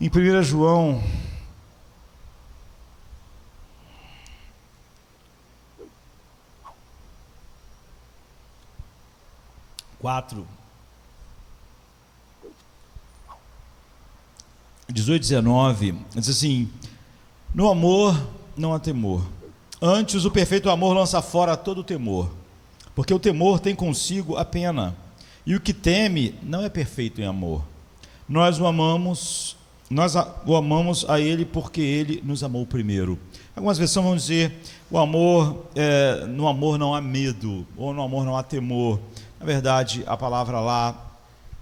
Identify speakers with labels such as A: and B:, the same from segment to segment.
A: Em 1 João 4, 18, 19, diz assim: no amor não há temor, antes o perfeito amor lança fora todo o temor, porque o temor tem consigo a pena, e o que teme não é perfeito em amor. Nós o amamos a Ele porque Ele nos amou primeiro. Algumas versões vão dizer: no amor não há medo, ou no amor não há temor. Na verdade, a palavra lá,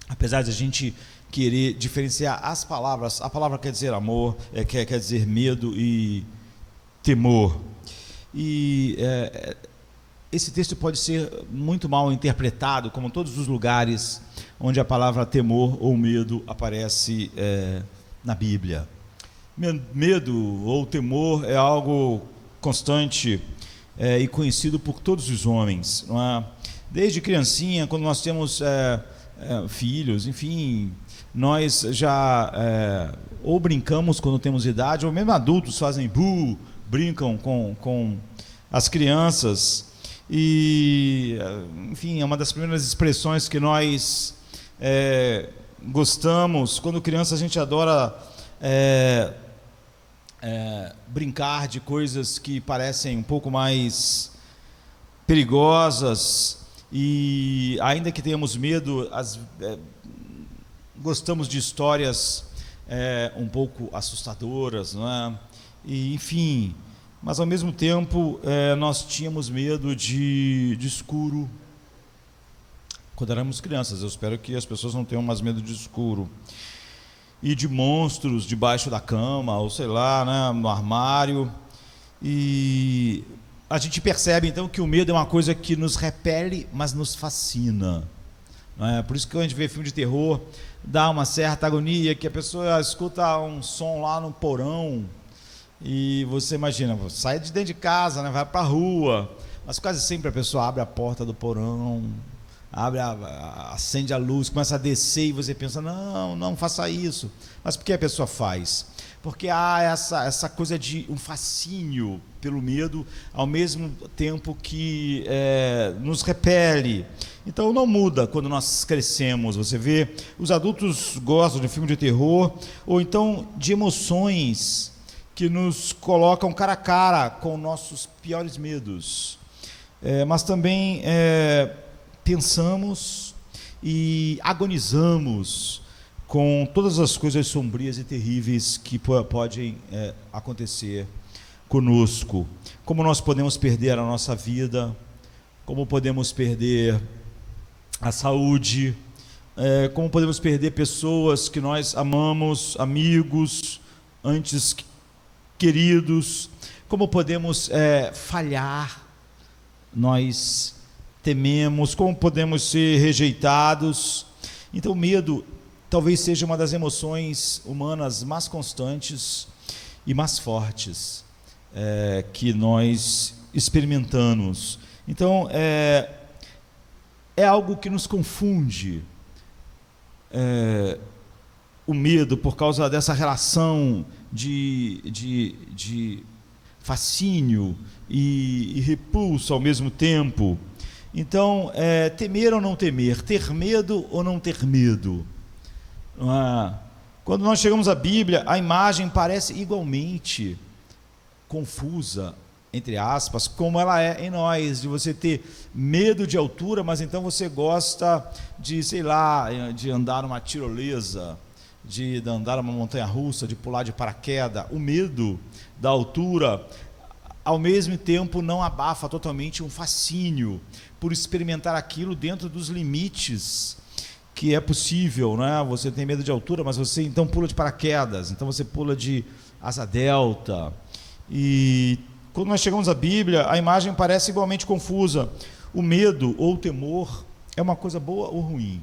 A: apesar de a gente querer diferenciar as palavras, a palavra quer dizer amor, quer dizer medo e temor. E esse texto pode ser muito mal interpretado, como todos os lugares onde a palavra temor ou medo aparece na Bíblia. Medo ou temor é algo constante e conhecido por todos os homens, não é? Desde criancinha, quando nós temos filhos, enfim, nós já ou brincamos quando temos idade, ou mesmo adultos fazem brincam com as crianças. E, enfim, é uma das primeiras expressões que nós gostamos. Quando criança, a gente adora brincar de coisas que parecem um pouco mais perigosas, e ainda que tenhamos medo, gostamos de histórias um pouco assustadoras, não é? E, enfim, mas ao mesmo tempo nós tínhamos medo de escuro quando éramos crianças. Eu espero que as pessoas não tenham mais medo de escuro, e de monstros debaixo da cama, ou sei lá, né, no armário. E a gente percebe então que o medo é uma coisa que nos repele, mas nos fascina, não é? Por isso que quando a gente vê filme de terror, dá uma certa agonia, que a pessoa escuta um som lá no porão, e você imagina, sai de dentro de casa, né, vai para a rua, mas quase sempre a pessoa abre a porta do porão, acende a luz, começa a descer, e você pensa: não faça isso. Mas por que a pessoa faz? Porque há essa coisa de um fascínio pelo medo, ao mesmo tempo que nos repele. Então não muda quando nós crescemos. Você vê, os adultos gostam de filme de terror, ou então de emoções que nos colocam cara a cara com nossos piores medos. Mas também pensamos e agonizamos com todas as coisas sombrias e terríveis que podem acontecer conosco. Como nós podemos perder a nossa vida, como podemos perder a saúde, como podemos perder pessoas que nós amamos, amigos, antes queridos, como podemos falhar, nós tememos, como podemos ser rejeitados. Então, o medo talvez seja uma das emoções humanas mais constantes e mais fortes que nós experimentamos. Então, é algo que nos confunde, o medo, por causa dessa relação de fascínio e repulso ao mesmo tempo. Então, temer ou não temer, ter medo ou não ter medo. Quando nós chegamos à Bíblia, a imagem parece igualmente confusa, entre aspas, como ela é em nós, de você ter medo de altura, mas então você gosta de, sei lá, de andar numa tirolesa, de andar numa montanha-russa, de pular de paraquedas. O medo da altura, ao mesmo tempo, não abafa totalmente um fascínio por experimentar aquilo dentro dos limites que é possível, né? Você tem medo de altura, mas você então pula de paraquedas, então você pula de asa delta. E quando nós chegamos à Bíblia, a imagem parece igualmente confusa. O medo ou o temor é uma coisa boa ou ruim?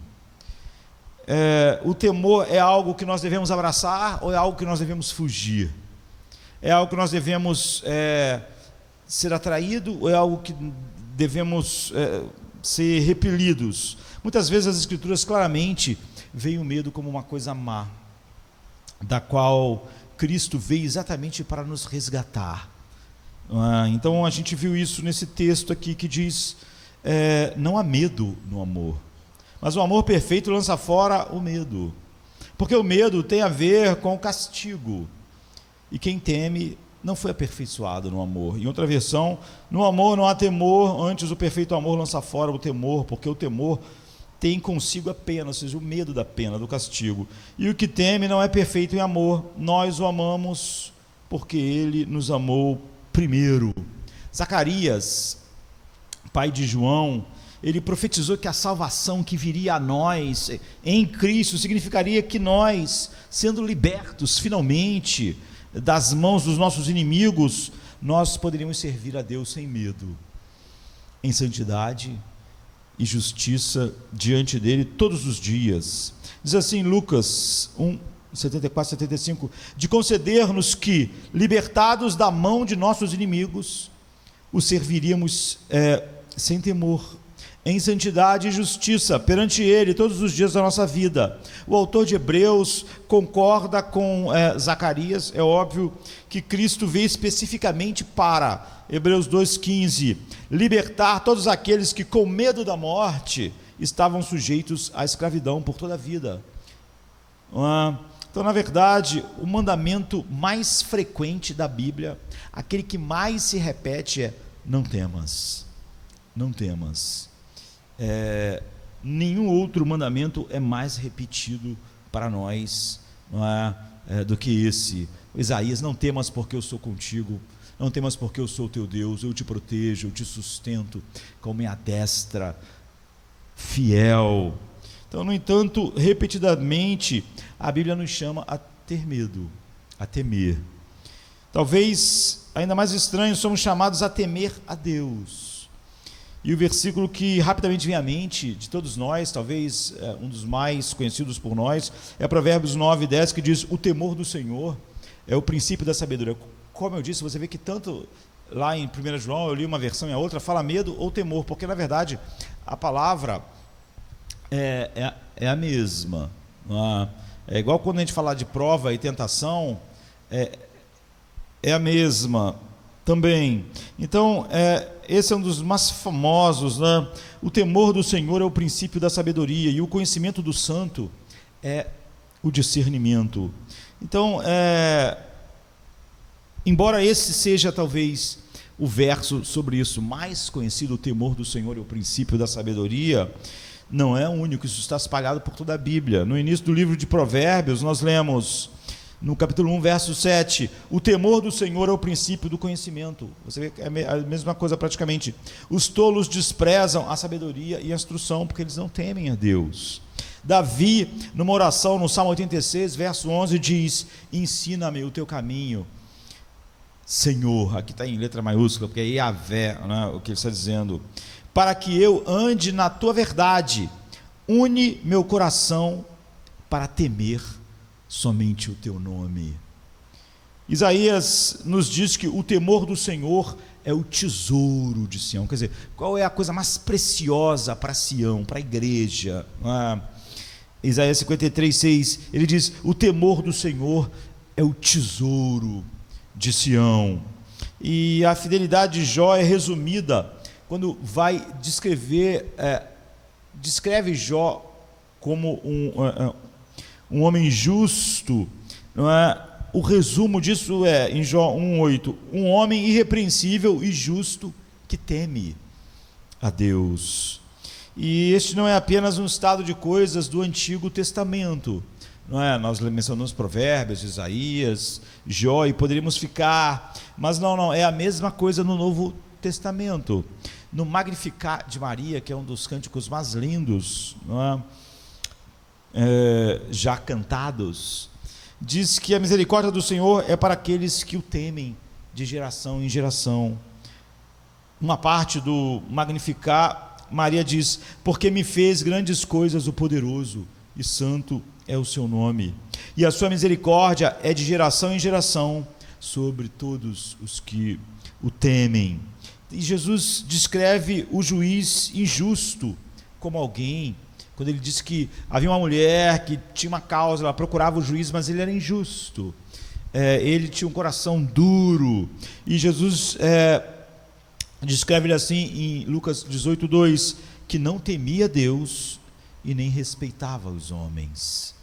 A: O temor é algo que nós devemos abraçar ou é algo que nós devemos fugir? É algo que nós devemos ser atraído ou é algo que devemos ser repelidos? Muitas vezes as Escrituras claramente veem o medo como uma coisa má. da qual Cristo veio exatamente para nos resgatar. Então a gente viu isso nesse texto aqui que diz, não há medo no amor, mas o amor perfeito lança fora o medo, porque o medo tem a ver com o castigo, e quem teme não foi aperfeiçoado no amor. Em outra versão, no amor não há temor, antes o perfeito amor lança fora o temor, porque o temor tem consigo a pena, ou seja, o medo da pena, do castigo. E o que teme não é perfeito em amor, nós o amamos porque ele nos amou primeiro. Zacarias, pai de João, ele profetizou que a salvação que viria a nós em Cristo significaria que nós, sendo libertos finalmente das mãos dos nossos inimigos, nós poderíamos servir a Deus sem medo, em santidade e justiça diante dele todos os dias. Diz assim Lucas 1, 74, 75, de conceder-nos que, libertados da mão de nossos inimigos, o serviríamos sem temor, em santidade e justiça perante ele todos os dias da nossa vida. O autor de Hebreus concorda com Zacarias. É óbvio que Cristo veio especificamente para, Hebreus 2,15, libertar todos aqueles que com medo da morte estavam sujeitos à escravidão por toda a vida. Então, na verdade, o mandamento mais frequente da Bíblia, aquele que mais se repete é: não temas, não temas. Nenhum outro mandamento é mais repetido para nós, do que esse. Isaías: não temas porque eu sou contigo, não temas porque eu sou teu Deus, eu te protejo, eu te sustento com minha destra fiel. Então, no entanto, repetidamente, a Bíblia nos chama a ter medo, a temer. Talvez, ainda mais estranho, somos chamados a temer a Deus. E o versículo que rapidamente vem à mente de todos nós, talvez um dos mais conhecidos por nós, é Provérbios 9:10, que diz: o temor do Senhor é o princípio da sabedoria. Como eu disse, você vê que tanto lá em 1 João, eu li uma versão e a outra, fala medo ou temor, porque na verdade a palavra é a mesma. É igual quando a gente fala de prova e tentação, é a mesma também. Então, esse é um dos mais famosos, né? O temor do Senhor é o princípio da sabedoria, e o conhecimento do santo é o discernimento. Então, embora esse seja talvez o verso sobre isso mais conhecido, o temor do Senhor é o princípio da sabedoria, não é o único. Isso está espalhado por toda a Bíblia. No início do livro de Provérbios, nós lemos no capítulo 1, verso 7, o temor do Senhor é o princípio do conhecimento. Você vê que é a mesma coisa praticamente. Os tolos desprezam a sabedoria e a instrução, porque eles não temem a Deus. Davi, numa oração no Salmo 86, verso 11, diz: ensina-me o teu caminho, Senhor. Aqui está em letra maiúscula, porque é Yahvé, né, o que ele está dizendo. Para que eu ande na tua verdade, une meu coração para temer somente o teu nome. Isaías nos diz que o temor do Senhor é o tesouro de Sião. Quer dizer, qual é a coisa mais preciosa para Sião, para a igreja? Isaías 53:6, ele diz: o temor do Senhor é o tesouro de Sião. E a fidelidade de Jó é resumida quando vai descreve Jó como um homem justo, não é? O resumo disso é, em Jó 1:8, um homem irrepreensível e justo que teme a Deus. E este não é apenas um estado de coisas do Antigo Testamento, não é? Nós mencionamos Provérbios, Isaías, Jó, e poderíamos ficar, mas não, é a mesma coisa no Novo Testamento. No Magnificat de Maria, que é um dos cânticos mais lindos, não é? Já cantados, diz que a misericórdia do Senhor é para aqueles que o temem de geração em geração. Uma parte do Magnificat, Maria diz: porque me fez grandes coisas o poderoso, e santo é o seu nome, e a sua misericórdia é de geração em geração sobre todos os que o temem. E Jesus descreve o juiz injusto como alguém quando ele disse que havia uma mulher que tinha uma causa, ela procurava o juiz, mas ele era injusto, ele tinha um coração duro, e Jesus descreve ele assim em Lucas 18:2, que não temia Deus e nem respeitava os homens.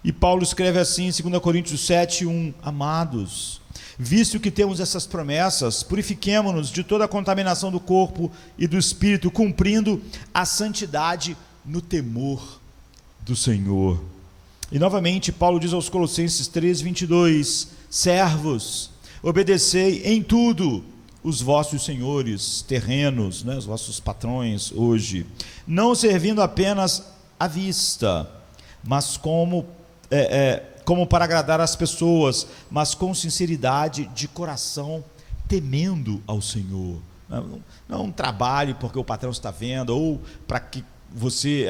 A: E Paulo escreve assim em 2 Coríntios 7:1, amados, visto que temos essas promessas, purifiquemo-nos de toda a contaminação do corpo e do espírito, cumprindo a santidade no temor do Senhor. E novamente Paulo diz aos Colossenses 3:22, servos, obedecei em tudo os vossos senhores terrenos, os vossos patrões hoje, não servindo apenas à vista, mas como para agradar as pessoas, mas com sinceridade de coração, temendo ao Senhor. Não trabalhe porque o patrão está vendo, ou para que você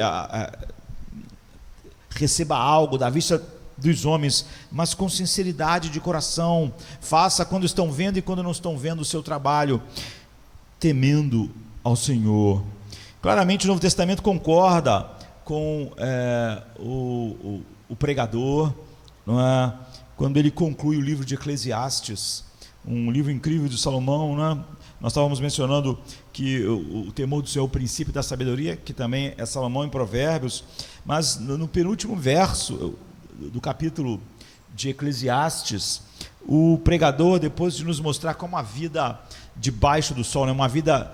A: receba algo da vista dos homens, mas com sinceridade de coração. Faça quando estão vendo e quando não estão vendo o seu trabalho, temendo ao Senhor. Claramente o Novo Testamento concorda com o pregador, não é? Quando ele conclui o livro de Eclesiastes, um livro incrível de Salomão, não é? Nós estávamos mencionando que o temor do Senhor é o princípio da sabedoria, que também é Salomão em Provérbios, mas no penúltimo verso do capítulo de Eclesiastes, o pregador, depois de nos mostrar como a vida debaixo do sol, uma vida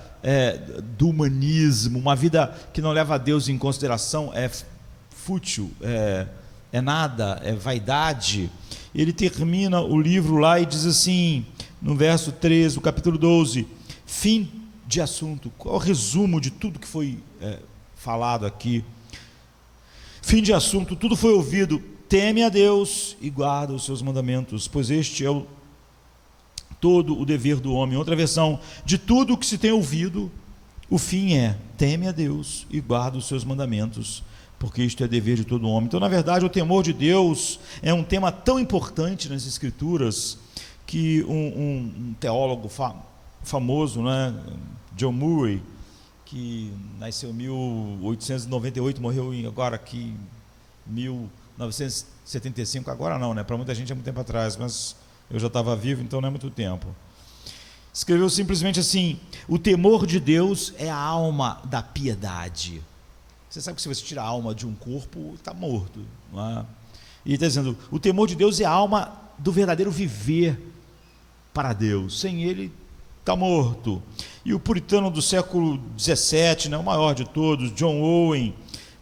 A: do humanismo, uma vida que não leva a Deus em consideração, é fútil, é nada, é vaidade. Ele termina o livro lá e diz assim, no verso 13, do capítulo 12, fim de assunto. Qual é o resumo de tudo que foi falado aqui? Fim de assunto, tudo foi ouvido. Teme a Deus e guarda os seus mandamentos, pois este é todo o dever do homem. Outra versão, de tudo o que se tem ouvido, o fim é, teme a Deus e guarda os seus mandamentos, porque isto é dever de todo homem. Então, na verdade, o temor de Deus é um tema tão importante nas Escrituras, que um teólogo famoso, John Murray, que nasceu em 1898, morreu agora aqui em 1975, agora não, para muita gente é muito tempo atrás, mas eu já estava vivo, então não é muito tempo. Escreveu simplesmente assim, o temor de Deus é a alma da piedade. Você sabe que se você tira a alma de um corpo, está morto, não é? E ele está dizendo, o temor de Deus é a alma do verdadeiro viver para Deus, sem ele está morto. E o puritano do século XVII, o maior de todos, John Owen,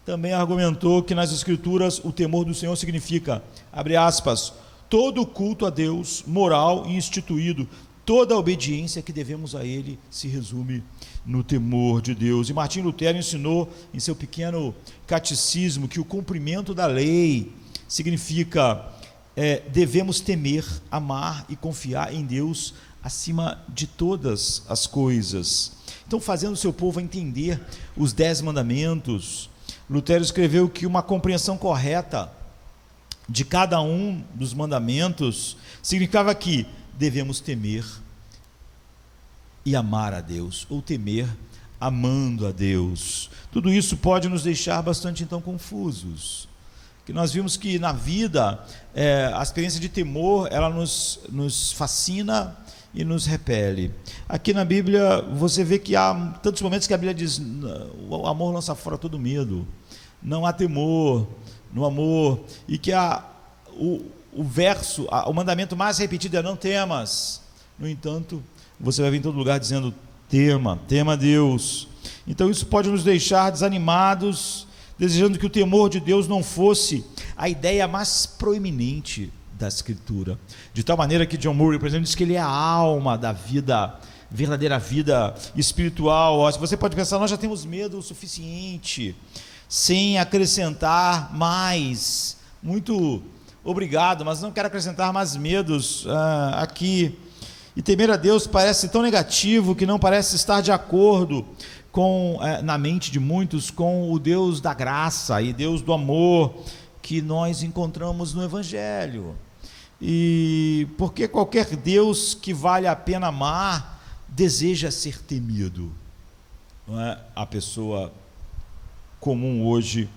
A: também argumentou que nas Escrituras o temor do Senhor significa, abre aspas, todo o culto a Deus, moral e instituído, toda a obediência que devemos a Ele se resume no temor de Deus. E Martim Lutero ensinou em seu pequeno catecismo que o cumprimento da lei significa devemos temer, amar e confiar em Deus acima de todas as coisas. Então, fazendo o seu povo entender os 10 mandamentos, Lutero escreveu que uma compreensão correta de cada um dos mandamentos significava que devemos temer e amar a Deus, ou temer amando a Deus. Tudo isso pode nos deixar bastante então confusos, que nós vimos que na vida a experiência de temor, ela nos fascina e nos repele. Aqui na Bíblia você vê que há tantos momentos que a Bíblia diz, o amor lança fora todo medo, não há temor no amor, e que o mandamento mais repetido é não temas. No entanto, você vai ver em todo lugar dizendo tema a Deus. Então isso pode nos deixar desanimados, desejando que o temor de Deus não fosse a ideia mais proeminente da Escritura, de tal maneira que John Murray, por exemplo, diz que ele é a alma da vida, verdadeira vida espiritual. Você pode pensar, nós já temos medo o suficiente, sem acrescentar mais. Muito obrigado, mas não quero acrescentar mais medos aqui. E temer a Deus parece tão negativo que não parece estar de acordo na mente de muitos com o Deus da graça e Deus do amor que nós encontramos no Evangelho. E porque qualquer Deus que vale a pena amar deseja ser temido, não é? A pessoa comum hoje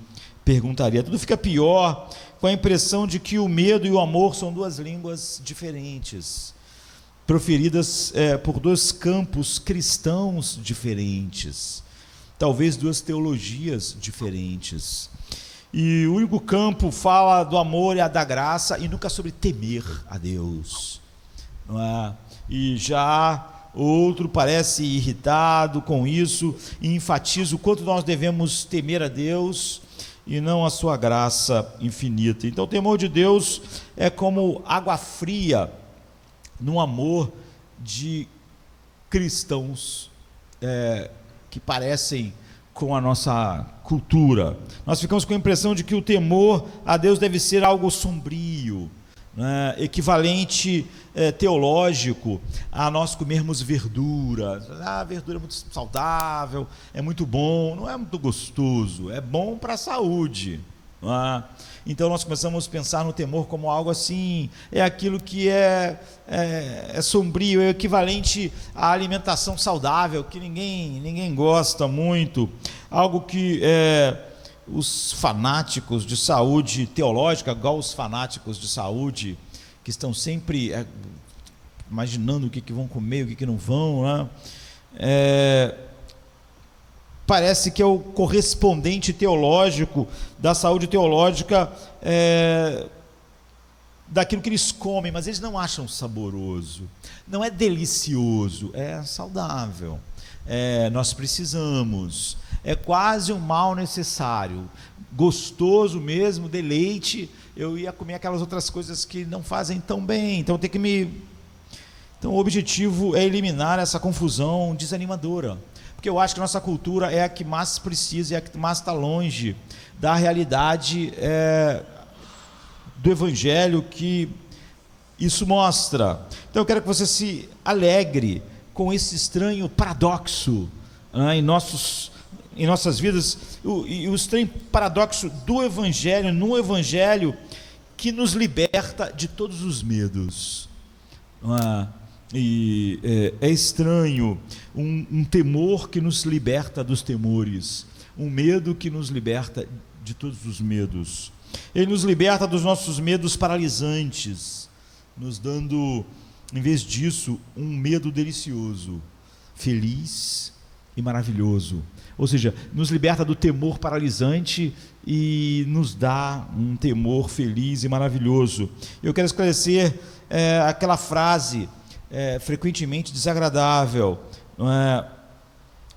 A: perguntaria. Tudo fica pior com a impressão de que o medo e o amor são duas línguas diferentes, proferidas por dois campos cristãos diferentes, talvez duas teologias diferentes. E o único campo fala do amor e da graça e nunca sobre temer a Deus, não é? E já outro parece irritado com isso e enfatiza o quanto nós devemos temer a Deus e não a sua graça infinita. Então o temor de Deus é como água fria no amor de cristãos que parecem com a nossa cultura. Nós ficamos com a impressão de que o temor a Deus deve ser algo sombrio, né? Equivalente teológico a nós comermos verdura. Verdura é muito saudável, é muito bom. Não é muito gostoso, é bom para a saúde, não é? Então nós começamos a pensar no temor como algo assim, é aquilo que é sombrio, é o equivalente à alimentação saudável, que ninguém gosta muito, algo que os fanáticos de saúde teológica, igual os fanáticos de saúde, que estão sempre imaginando o que vão comer, o que não vão, né? Parece que é o correspondente teológico da saúde teológica daquilo que eles comem, mas eles não acham saboroso, não é delicioso, é saudável, nós precisamos, é quase um mal necessário, gostoso mesmo, deleite, eu ia comer aquelas outras coisas que não fazem tão bem, então Então o objetivo é eliminar essa confusão desanimadora, porque eu acho que a nossa cultura é a que mais precisa, é a que mais está longe da realidade do Evangelho que isso mostra. Então eu quero que você se alegre com esse estranho paradoxo, né, em nossas vidas, o estranho paradoxo do Evangelho, no Evangelho que nos liberta de todos os medos. É estranho um temor que nos liberta dos temores, um medo que nos liberta de todos os medos. Ele nos liberta dos nossos medos paralisantes, nos dando, em vez disso, um medo delicioso, feliz e maravilhoso. Ou seja, nos liberta do temor paralisante e nos dá um temor feliz e maravilhoso. Eu quero esclarecer aquela frase frequentemente desagradável,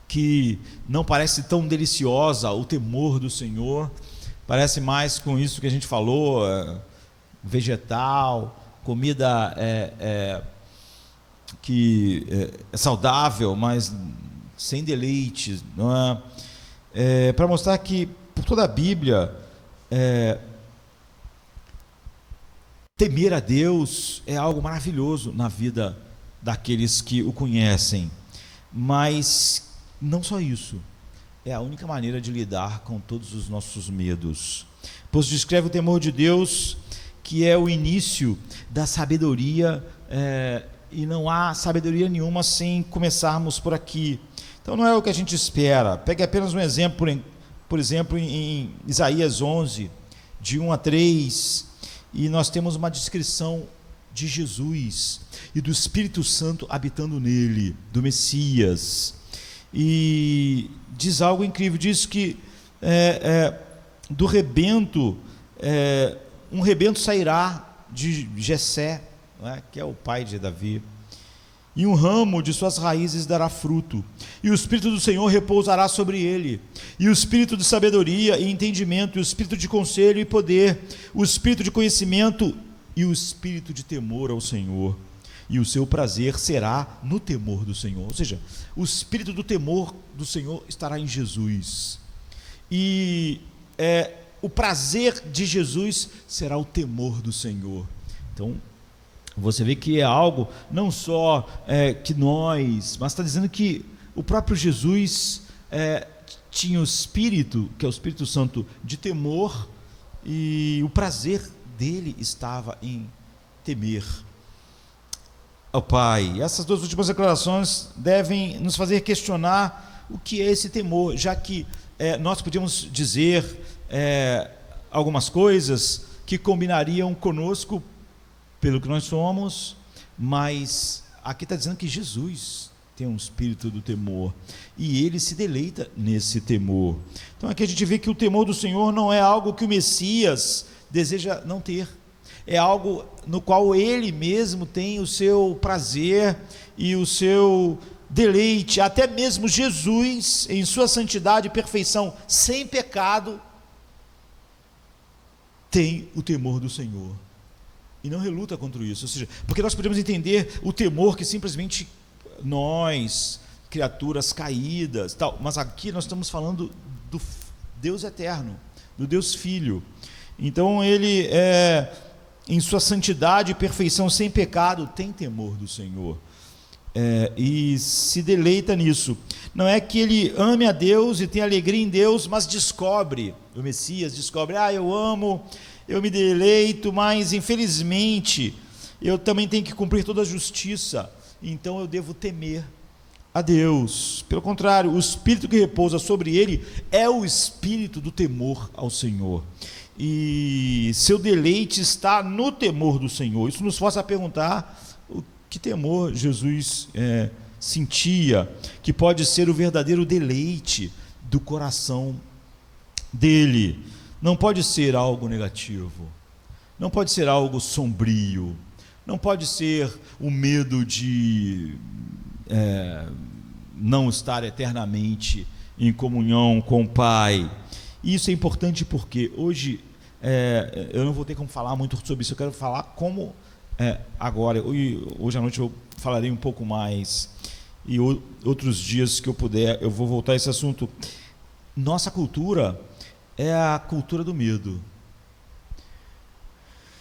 A: que não parece tão deliciosa, o temor do Senhor, parece mais com isso que a gente falou, vegetal, comida que é saudável, mas sem deleite, para mostrar que por toda a Bíblia temer a Deus é algo maravilhoso na vida daqueles que o conhecem, mas não só isso, é a única maneira de lidar com todos os nossos medos, pois descreve o temor de Deus, que é o início da sabedoria, e não há sabedoria nenhuma sem começarmos por aqui. Então não é o que a gente espera. Pegue apenas um exemplo, por exemplo, em Isaías 11, de 1 a 3, e nós temos uma descrição de Jesus e do Espírito Santo habitando nele, do Messias, e diz algo incrível, diz que do rebento, um rebento sairá de Jessé, que é o pai de Davi, e um ramo de suas raízes dará fruto, e o Espírito do Senhor repousará sobre ele, e o Espírito de sabedoria e entendimento, e o Espírito de conselho e poder, o Espírito de conhecimento e o Espírito de temor ao Senhor, e o seu prazer será no temor do Senhor. Ou seja, o Espírito do temor do Senhor estará em Jesus, e o prazer de Jesus será o temor do Senhor. Então você vê que é algo não só que nós, mas está dizendo que o próprio Jesus tinha o Espírito, que é o Espírito Santo, de temor, e o prazer dele estava em temer ao Pai. Essas duas últimas declarações devem nos fazer questionar o que é esse temor, já que nós podíamos dizer algumas coisas que combinariam conosco pelo que nós somos, mas aqui está dizendo que Jesus tem um espírito do temor, e ele se deleita nesse temor. Então aqui a gente vê que o temor do Senhor não é algo que o Messias deseja não ter, é algo no qual ele mesmo tem o seu prazer e o seu deleite. Até mesmo Jesus, em sua santidade e perfeição, sem pecado, tem o temor do Senhor, e não reluta contra isso. Ou seja, porque nós podemos entender o temor que simplesmente nós, criaturas caídas, tal, mas aqui nós estamos falando do Deus eterno, do Deus Filho. Então ele em sua santidade e perfeição, sem pecado, tem temor do Senhor, e se deleita nisso. Não é que ele ame a Deus e tenha alegria em Deus, mas descobre, o Messias descobre, eu amo, eu me deleito, mas infelizmente eu também tenho que cumprir toda a justiça, então eu devo temer a Deus. Pelo contrário, o espírito que repousa sobre ele é o espírito do temor ao Senhor, e seu deleite está no temor do Senhor. Isso nos força a perguntar o que temor Jesus sentia, que pode ser o verdadeiro deleite do coração dele. Não pode ser algo negativo, não pode ser algo sombrio, não pode ser o medo de não estar eternamente em comunhão com o Pai. Isso é importante porque hoje eu não vou ter como falar muito sobre isso. Eu quero falar como agora, hoje à noite eu falarei um pouco mais, e outros dias que eu puder eu vou voltar a esse assunto. Nossa cultura é a cultura do medo.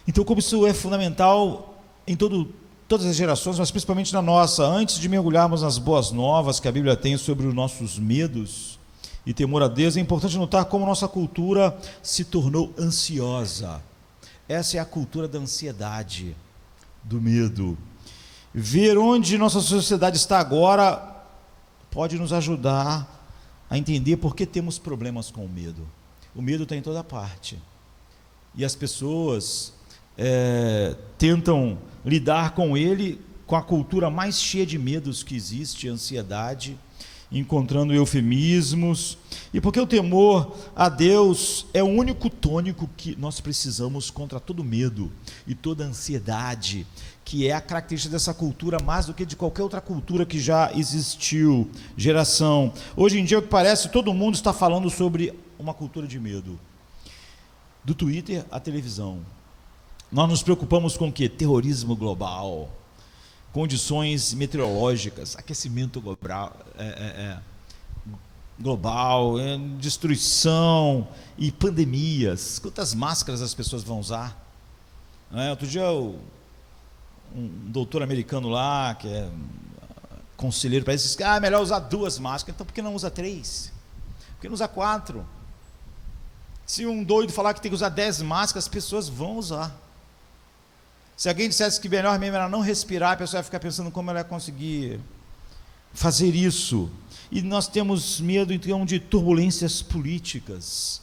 A: Então, como isso é fundamental em todas as gerações, mas principalmente na nossa, antes de mergulharmos nas boas novas que a Bíblia tem sobre os nossos medos e temor a Deus, é importante notar como nossa cultura se tornou ansiosa. Essa é a cultura da ansiedade, do medo. Ver onde nossa sociedade está agora pode nos ajudar a entender por que temos problemas com o medo. O medo está em toda parte, e as pessoas tentam lidar com ele, com a cultura mais cheia de medos que existe, ansiedade, encontrando eufemismos. E porque o temor a Deus é o único tônico que nós precisamos contra todo medo e toda ansiedade, que é a característica dessa cultura mais do que de qualquer outra cultura que já existiu, geração. Hoje em dia, o que parece, todo mundo está falando sobre uma cultura de medo, do Twitter à televisão. Nós nos preocupamos com o quê? Terrorismo global, condições meteorológicas, aquecimento global, destruição e pandemias. Quantas máscaras as pessoas vão usar? Outro dia um doutor americano lá, que é conselheiro para isso, disse que é melhor usar 2 máscaras. Então por que não usa 3? Por que não usa 4? Se um doido falar que tem que usar 10 máscaras, as pessoas vão usar. Se alguém dissesse que melhor mesmo era não respirar, a pessoa ia ficar pensando como ela ia conseguir fazer isso. E nós temos medo, então, de turbulências políticas,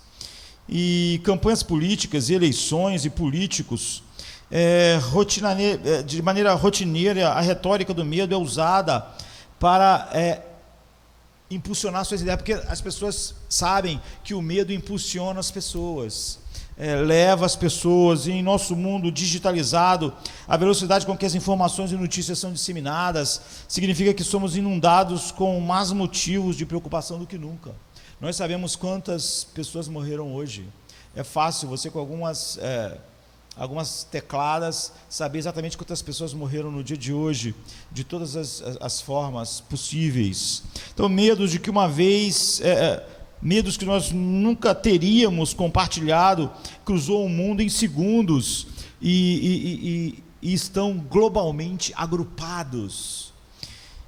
A: e campanhas políticas, eleições e políticos. De maneira rotineira, a retórica do medo é usada para impulsionar suas ideias, porque as pessoas sabem que o medo impulsiona as pessoas, leva as pessoas. E em nosso mundo digitalizado, a velocidade com que as informações e notícias são disseminadas significa que somos inundados com mais motivos de preocupação do que nunca. Nós sabemos quantas pessoas morreram hoje. É fácil você, com algumas tecladas, saber exatamente quantas pessoas morreram no dia de hoje, de todas as formas possíveis. Então, medos de que uma vez, medos que nós nunca teríamos compartilhado, cruzou o mundo em segundos e estão globalmente agrupados.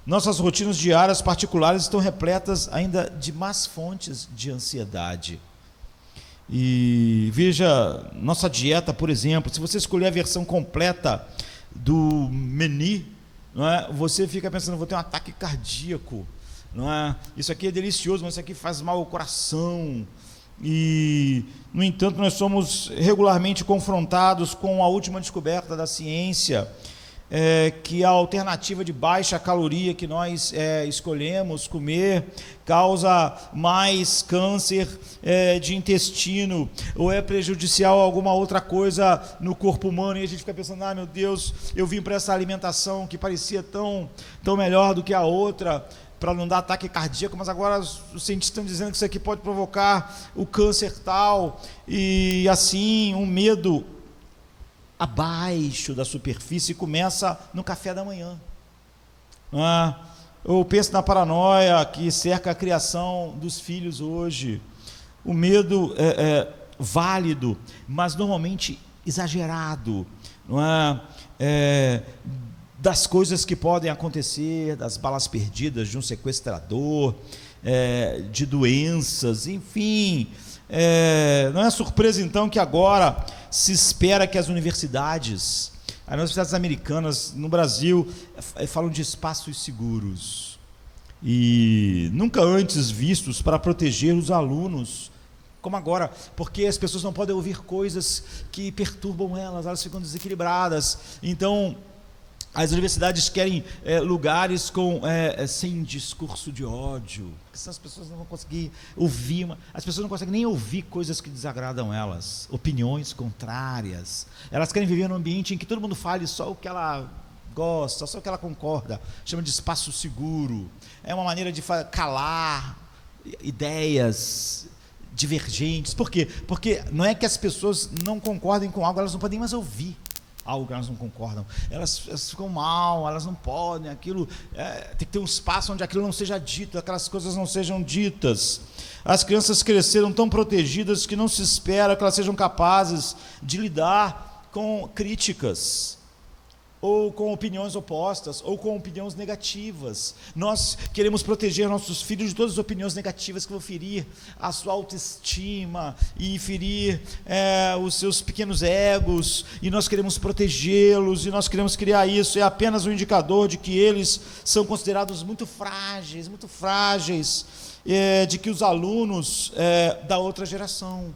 A: Nossas rotinas diárias particulares estão repletas ainda de más fontes de ansiedade. E veja, nossa dieta, por exemplo, se você escolher a versão completa do menu, não é? Você fica pensando, vou ter um ataque cardíaco, não é? Isso aqui é delicioso, mas isso aqui faz mal ao coração. E, no entanto, nós somos regularmente confrontados com a última descoberta da ciência, que a alternativa de baixa caloria que nós escolhemos comer causa mais câncer de intestino, ou é prejudicial a alguma outra coisa no corpo humano, e a gente fica pensando, meu Deus, eu vim para essa alimentação que parecia tão melhor do que a outra, para não dar ataque cardíaco, mas agora os cientistas estão dizendo que isso aqui pode provocar o câncer tal, e assim, um medo abaixo da superfície começa no café da manhã. Eu penso na paranoia que cerca a criação dos filhos hoje. O medo é válido, mas normalmente exagerado, não é? Das coisas que podem acontecer, das balas perdidas de um sequestrador, de doenças, enfim. Não é surpresa então que agora se espera que as universidades americanas no Brasil falam de espaços seguros e nunca antes vistos para proteger os alunos, como agora, porque as pessoas não podem ouvir coisas que perturbam elas ficam desequilibradas. Então as universidades querem lugares sem discurso de ódio, porque senão as pessoas não vão conseguir ouvir, as pessoas não conseguem nem ouvir coisas que desagradam elas, opiniões contrárias. Elas querem viver num ambiente em que todo mundo fale só o que ela gosta, só o que ela concorda, chama de espaço seguro. É uma maneira de calar ideias divergentes. Por quê? Porque não é que as pessoas não concordem com algo, elas não podem mais ouvir algo que elas não concordam, elas ficam mal, elas não podem, aquilo, tem que ter um espaço onde aquilo não seja dito, aquelas coisas não sejam ditas. As crianças cresceram tão protegidas que não se espera que elas sejam capazes de lidar com críticas, ou com opiniões opostas, ou com opiniões negativas. Nós queremos proteger nossos filhos de todas as opiniões negativas que vão ferir a sua autoestima e ferir os seus pequenos egos, e nós queremos protegê-los, e nós queremos criar isso. É apenas um indicador de que eles são considerados muito frágeis, de que os alunos da outra geração,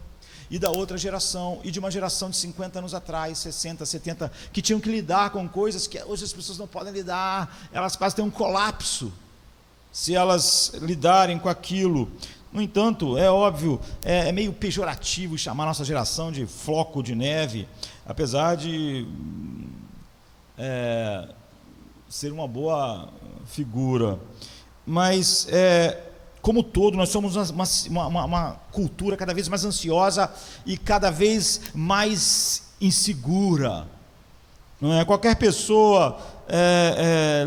A: e da outra geração, e de uma geração de 50 anos atrás, 60, 70, que tinham que lidar com coisas que hoje as pessoas não podem lidar, elas quase têm um colapso, se elas lidarem com aquilo. No entanto, é óbvio, é meio pejorativo chamar a nossa geração de floco de neve, apesar de ser uma boa figura, mas como todo, nós somos uma cultura cada vez mais ansiosa e cada vez mais insegura. Não é? Qualquer pessoa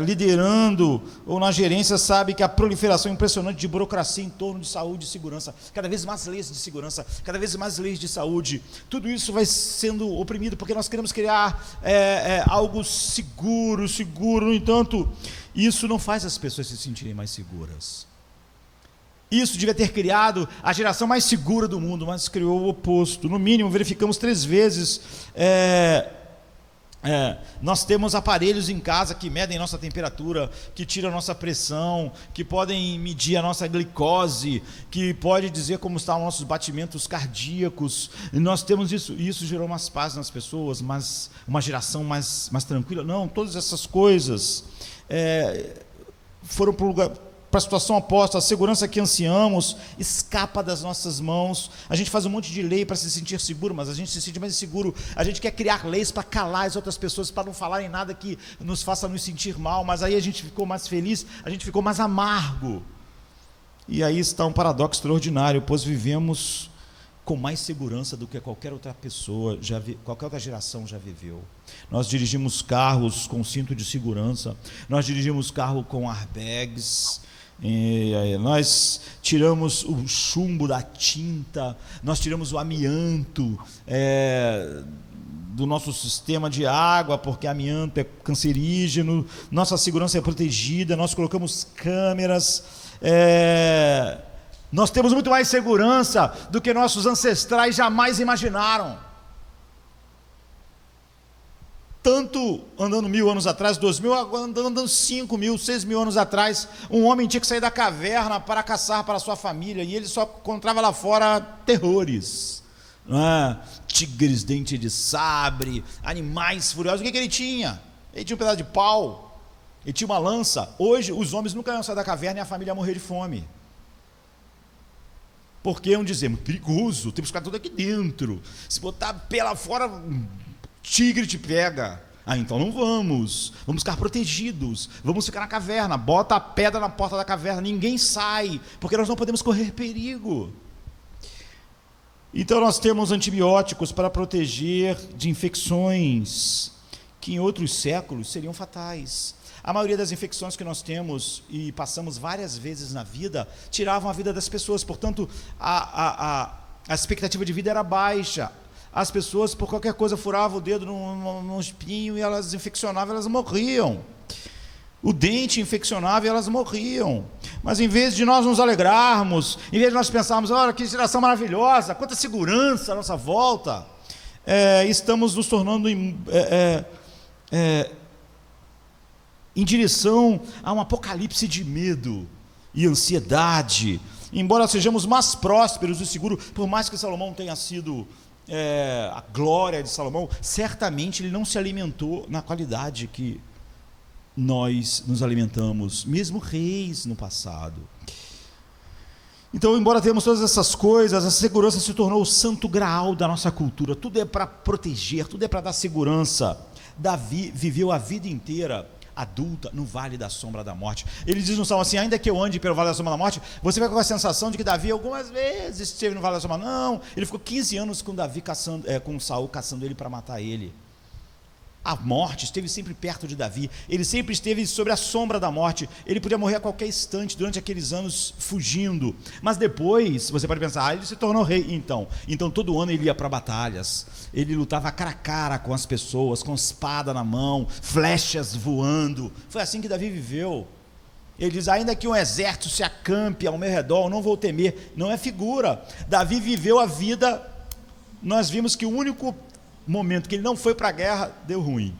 A: liderando ou na gerência sabe que a proliferação impressionante de burocracia em torno de saúde e segurança, cada vez mais leis de segurança, cada vez mais leis de saúde, tudo isso vai sendo oprimido porque nós queremos criar algo seguro. No entanto, isso não faz as pessoas se sentirem mais seguras. Isso devia ter criado a geração mais segura do mundo, mas criou o oposto. No mínimo, verificamos 3 vezes. Nós temos aparelhos em casa que medem nossa temperatura, que tiram a nossa pressão, que podem medir a nossa glicose, que pode dizer como estão os nossos batimentos cardíacos. E nós temos isso, e isso gerou mais paz nas pessoas, uma geração mais tranquila. Não, todas essas coisas foram para o lugar, para a situação oposta. A segurança que ansiamos escapa das nossas mãos. A gente faz um monte de lei para se sentir seguro, mas a gente se sente mais inseguro. A gente quer criar leis para calar as outras pessoas, para não falarem nada que nos faça nos sentir mal, mas aí a gente ficou mais feliz, a gente ficou mais amargo. E aí está um paradoxo extraordinário, pois vivemos com mais segurança do que qualquer outra pessoa, qualquer outra geração já viveu. Nós dirigimos carros com cinto de segurança, nós dirigimos carro com airbags, nós tiramos o chumbo da tinta, nós tiramos o amianto do nosso sistema de água, porque amianto é cancerígeno, nossa segurança é protegida, nós colocamos câmeras, nós temos muito mais segurança do que nossos ancestrais jamais imaginaram. Tanto andando 1000 anos atrás, 2000, andando 5.000, 6.000 anos atrás, um homem tinha que sair da caverna para caçar para a sua família, e ele só encontrava lá fora terrores, não é? Tigres, dente de sabre, animais furiosos. O que ele tinha? Ele tinha um pedaço de pau, ele tinha uma lança. Hoje os homens nunca iam sair da caverna e a família ia morrer de fome. Porque iam dizer, perigoso, temos que ficar tudo aqui dentro, se botar pé lá fora, tigre te pega. Então não vamos ficar protegidos, vamos ficar na caverna, bota a pedra na porta da caverna, ninguém sai, porque nós não podemos correr perigo. Então nós temos antibióticos para proteger de infecções que em outros séculos seriam fatais. A maioria das infecções que nós temos e passamos várias vezes na vida tiravam a vida das pessoas, portanto a expectativa de vida era baixa. As pessoas, por qualquer coisa, furavam o dedo num espinho e elas infeccionavam, elas morriam. O dente infeccionava e elas morriam. Mas em vez de nós nos alegrarmos, em vez de nós pensarmos, olha que geração maravilhosa, quanta segurança à nossa volta, estamos nos tornando em direção a um apocalipse de medo e ansiedade. Embora sejamos mais prósperos e seguros, por mais que Salomão tenha sido a glória de Salomão, certamente ele não se alimentou na qualidade que nós nos alimentamos, mesmo reis no passado. Então, embora tenhamos todas essas coisas, a segurança se tornou o santo graal da nossa cultura. Tudo é para proteger, tudo é para dar segurança. Davi viveu a vida inteira adulta no vale da sombra da morte. Ele diz no Salmo assim, ainda que eu ande pelo vale da sombra da morte, você vai com a sensação de que Davi algumas vezes esteve no vale da sombra. Não, ele ficou 15 anos com Davi com Saul caçando ele para matar ele. A morte esteve sempre perto de Davi, ele sempre esteve sobre a sombra da morte, ele podia morrer a qualquer instante durante aqueles anos fugindo, mas depois, você pode pensar, ele se tornou rei, então todo ano ele ia para batalhas, ele lutava cara a cara com as pessoas, com espada na mão, flechas voando, foi assim que Davi viveu. Ele diz, ainda que um exército se acampe ao meu redor, eu não vou temer. Não é figura, Davi viveu a vida. Nós vimos que o único momento que ele não foi para a guerra, deu ruim.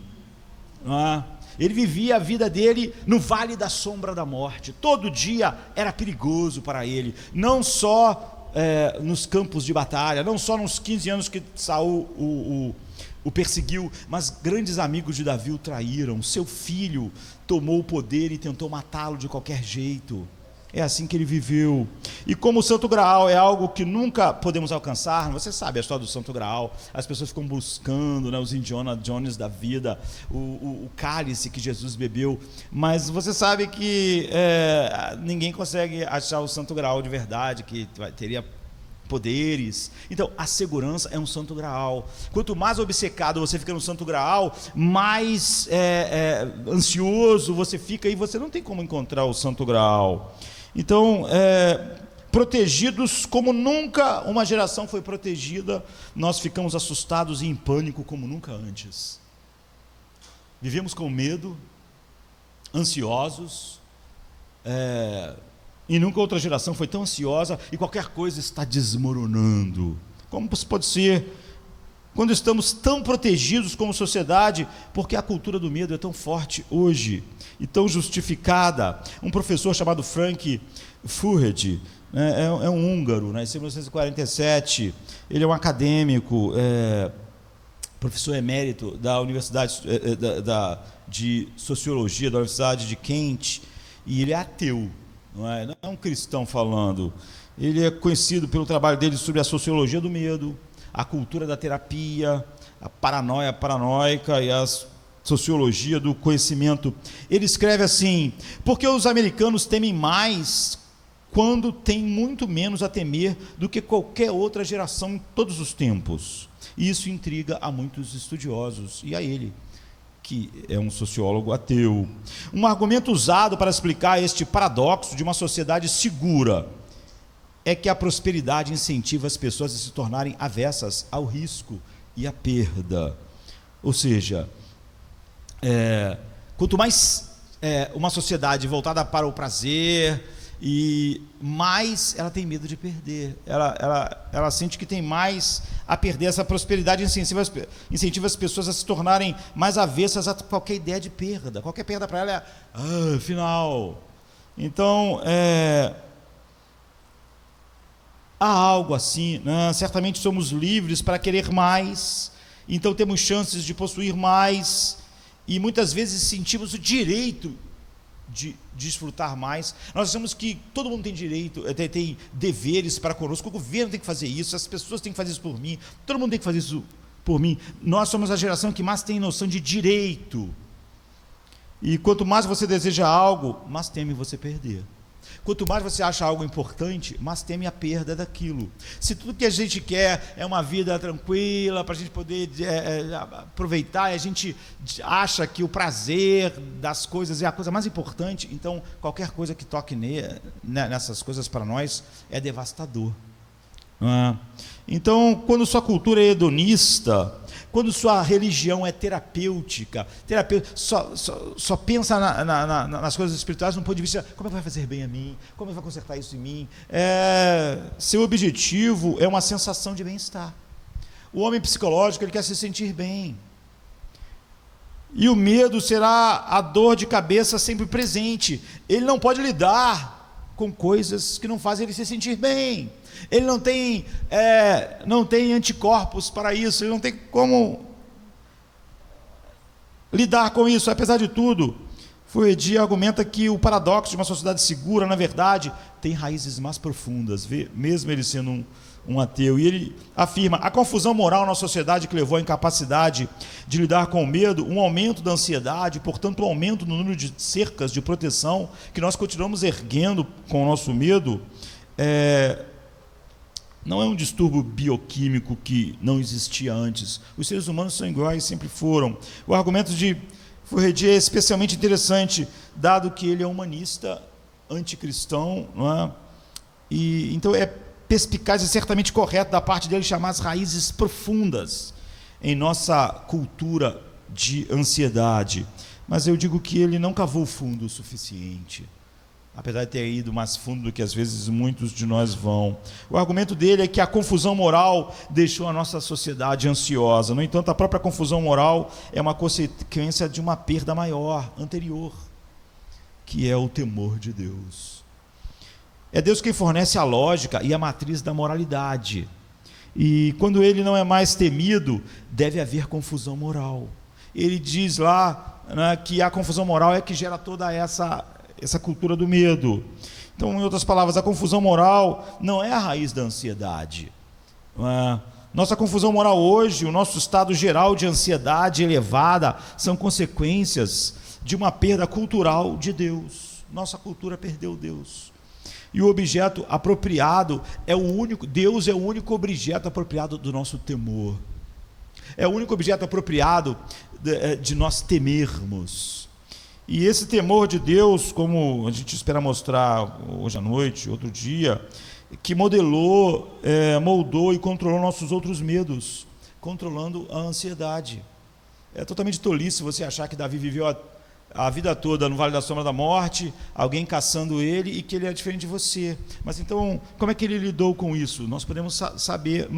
A: Ele vivia a vida dele no vale da sombra da morte, todo dia era perigoso para ele, não só nos campos de batalha, não só nos 15 anos que Saul o perseguiu, mas grandes amigos de Davi o traíram, seu filho tomou o poder e tentou matá-lo de qualquer jeito. É assim que ele viveu. E como o Santo Graal é algo que nunca podemos alcançar, você sabe a história do Santo Graal, as pessoas ficam buscando, os Indiana Jones da vida, o cálice que Jesus bebeu, mas você sabe que ninguém consegue achar o Santo Graal de verdade, que teria poderes. Então a segurança é um Santo Graal. Quanto mais obcecado você fica no Santo Graal, mais ansioso você fica, e você não tem como encontrar o Santo Graal. Então, protegidos como nunca uma geração foi protegida, nós ficamos assustados e em pânico como nunca antes. Vivemos com medo, ansiosos, e nunca outra geração foi tão ansiosa, e qualquer coisa está desmoronando. Como pode ser quando estamos tão protegidos como sociedade, porque a cultura do medo é tão forte hoje e tão justificada? Um professor chamado Frank Furedi, é um húngaro, em 1947, ele é um acadêmico, professor emérito da Universidade de Sociologia da Universidade de Kent, e ele é ateu, não é um cristão falando. Ele é conhecido pelo trabalho dele sobre a sociologia do medo, a cultura da terapia, a paranoia paranoica e a sociologia do conhecimento. Ele escreve assim: porque os americanos temem mais quando têm muito menos a temer do que qualquer outra geração em todos os tempos. E isso intriga a muitos estudiosos, e a ele, que é um sociólogo ateu. Um argumento usado para explicar este paradoxo de uma sociedade segura é que a prosperidade incentiva as pessoas a se tornarem avessas ao risco e à perda. Ou seja, quanto mais uma sociedade voltada para o prazer, e mais ela tem medo de perder. Ela sente que tem mais a perder. Essa prosperidade incentiva as pessoas a se tornarem mais avessas a qualquer ideia de perda. Qualquer perda para ela é final. Então, há algo assim, né? Certamente somos livres para querer mais, então temos chances de possuir mais, e muitas vezes sentimos o direito de desfrutar mais. Nós achamos que todo mundo tem direito, tem deveres para conosco, o governo tem que fazer isso, as pessoas têm que fazer isso por mim, todo mundo tem que fazer isso por mim. Nós somos a geração que mais tem noção de direito, e quanto mais você deseja algo, mais teme você perder. Quanto mais você acha algo importante, mais teme a perda daquilo. Se tudo que a gente quer é uma vida tranquila, para a gente poder aproveitar, e a gente acha que o prazer das coisas é a coisa mais importante, então qualquer coisa que toque nessas coisas para nós é devastador. Então, quando sua cultura é hedonista, quando sua religião é terapêutica, só pensa nas coisas espirituais do ponto de vista, como é que vai fazer bem a mim? Como é que vai consertar isso em mim? Seu objetivo é uma sensação de bem-estar. O homem psicológico, ele quer se sentir bem. E o medo será a dor de cabeça sempre presente. Ele não pode lidar com coisas que não fazem ele se sentir bem. Ele não tem anticorpos para isso, ele não tem como lidar com isso. Apesar de tudo, Fouedi argumenta que o paradoxo de uma sociedade segura, na verdade, tem raízes mais profundas, mesmo ele sendo um ateu. E ele afirma: a confusão moral na sociedade que levou à incapacidade de lidar com o medo, um aumento da ansiedade, portanto um aumento no número de cercas de proteção que nós continuamos erguendo com o nosso medo, não é um distúrbio bioquímico que não existia antes. Os seres humanos são iguais, sempre foram. O argumento de Fouedi é especialmente interessante, dado que ele é humanista, anticristão, não é? E então é perspicaz e certamente correto da parte dele chamar as raízes profundas em nossa cultura de ansiedade. Mas eu digo que ele não cavou fundo o suficiente, apesar de ter ido mais fundo do que às vezes muitos de nós vão. O argumento dele é que a confusão moral deixou a nossa sociedade ansiosa. No entanto, a própria confusão moral é uma consequência de uma perda maior, anterior, que é o temor de Deus. É Deus quem fornece a lógica e a matriz da moralidade. E quando ele não é mais temido, deve haver confusão moral. Ele diz lá, né, que a confusão moral é que gera toda essa cultura do medo. Então, em outras palavras, a confusão moral não é a raiz da ansiedade. Nossa confusão moral hoje, o nosso estado geral de ansiedade elevada, são consequências de uma perda cultural de Deus. Nossa cultura perdeu Deus. E o objeto apropriado Deus é o único objeto apropriado do nosso temor. É o único objeto apropriado de nós temermos. E esse temor de Deus, como a gente espera mostrar hoje à noite, outro dia, que moldou e controlou nossos outros medos, controlando a ansiedade. É totalmente tolice você achar que Davi viveu a vida toda no Vale da Sombra da Morte, alguém caçando ele, e que ele é diferente de você. Mas então, como é que ele lidou com isso? Nós podemos saber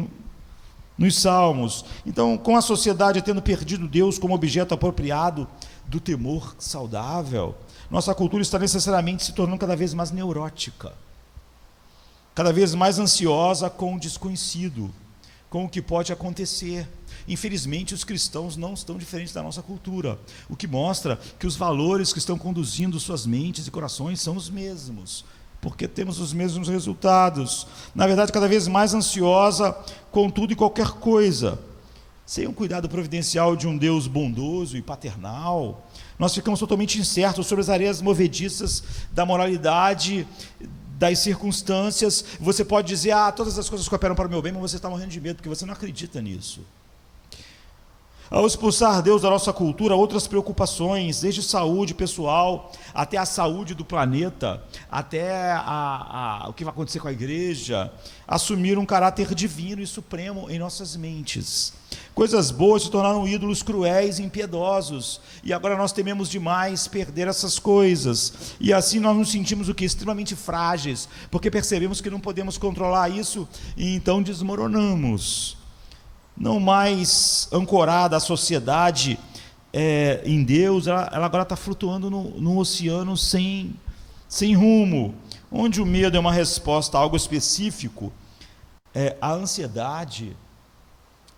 A: nos Salmos. Então, com a sociedade tendo perdido Deus como objeto apropriado do temor saudável, nossa cultura está necessariamente se tornando cada vez mais neurótica, cada vez mais ansiosa com o desconhecido, com o que pode acontecer. Infelizmente, os cristãos não estão diferentes da nossa cultura, o que mostra que os valores que estão conduzindo suas mentes e corações são os mesmos, porque temos os mesmos resultados. Na verdade, cada vez mais ansiosa com tudo e qualquer coisa. Sem o cuidado providencial de um Deus bondoso e paternal, nós ficamos totalmente incertos sobre as areias movediças da moralidade, das circunstâncias. Você pode dizer: todas as coisas cooperam para o meu bem, mas você está morrendo de medo, porque você não acredita nisso. Ao expulsar Deus da nossa cultura, outras preocupações, desde saúde pessoal, até a saúde do planeta, até o que vai acontecer com a igreja, assumiram um caráter divino e supremo em nossas mentes. Coisas boas se tornaram ídolos cruéis e impiedosos, e agora nós tememos demais perder essas coisas, e assim nós nos sentimos o que? Extremamente frágeis, porque percebemos que não podemos controlar isso, e então desmoronamos. Não mais ancorada a sociedade em Deus, ela agora está flutuando no oceano sem rumo, onde o medo é uma resposta a algo específico, a ansiedade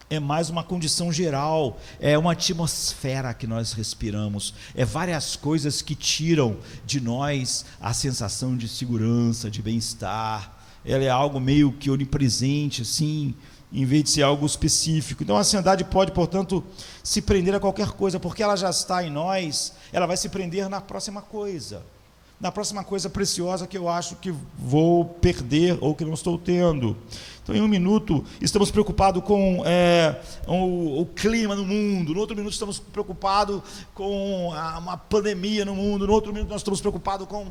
A: é mais uma condição geral, é uma atmosfera que nós respiramos, várias coisas que tiram de nós a sensação de segurança, de bem-estar. Ela é algo meio que onipresente, assim, em vez de ser algo específico. Então a ansiedade pode, portanto, se prender a qualquer coisa, porque ela já está em nós, ela vai se prender na próxima coisa preciosa que eu acho que vou perder ou que não estou tendo. Então, em um minuto, estamos preocupados com o clima no mundo, no outro minuto estamos preocupados com uma pandemia no mundo, no outro minuto nós estamos preocupados com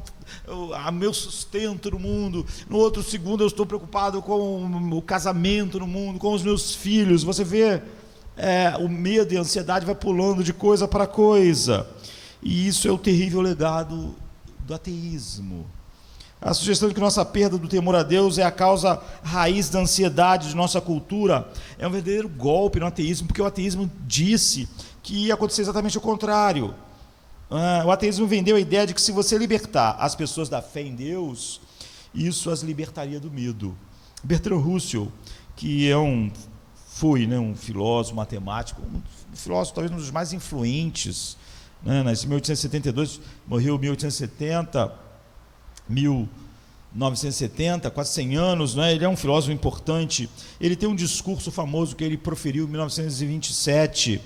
A: o meu sustento no mundo, no outro segundo eu estou preocupado com o casamento no mundo, com os meus filhos. Você vê, o medo e a ansiedade vai pulando de coisa para coisa, e isso é o terrível legado do ateísmo. A sugestão de que nossa perda do temor a Deus é a causa raiz da ansiedade de nossa cultura é um verdadeiro golpe no ateísmo, porque o ateísmo disse que ia acontecer exatamente o contrário. O ateísmo vendeu a ideia de que se você libertar as pessoas da fé em Deus, isso as libertaria do medo. Bertrand Russell, que foi um filósofo, matemático, um filósofo talvez um dos mais influentes, nasceu em 1872, morreu em 1970, quase 100 anos, ele é um filósofo importante. Ele tem um discurso famoso que ele proferiu em 1927,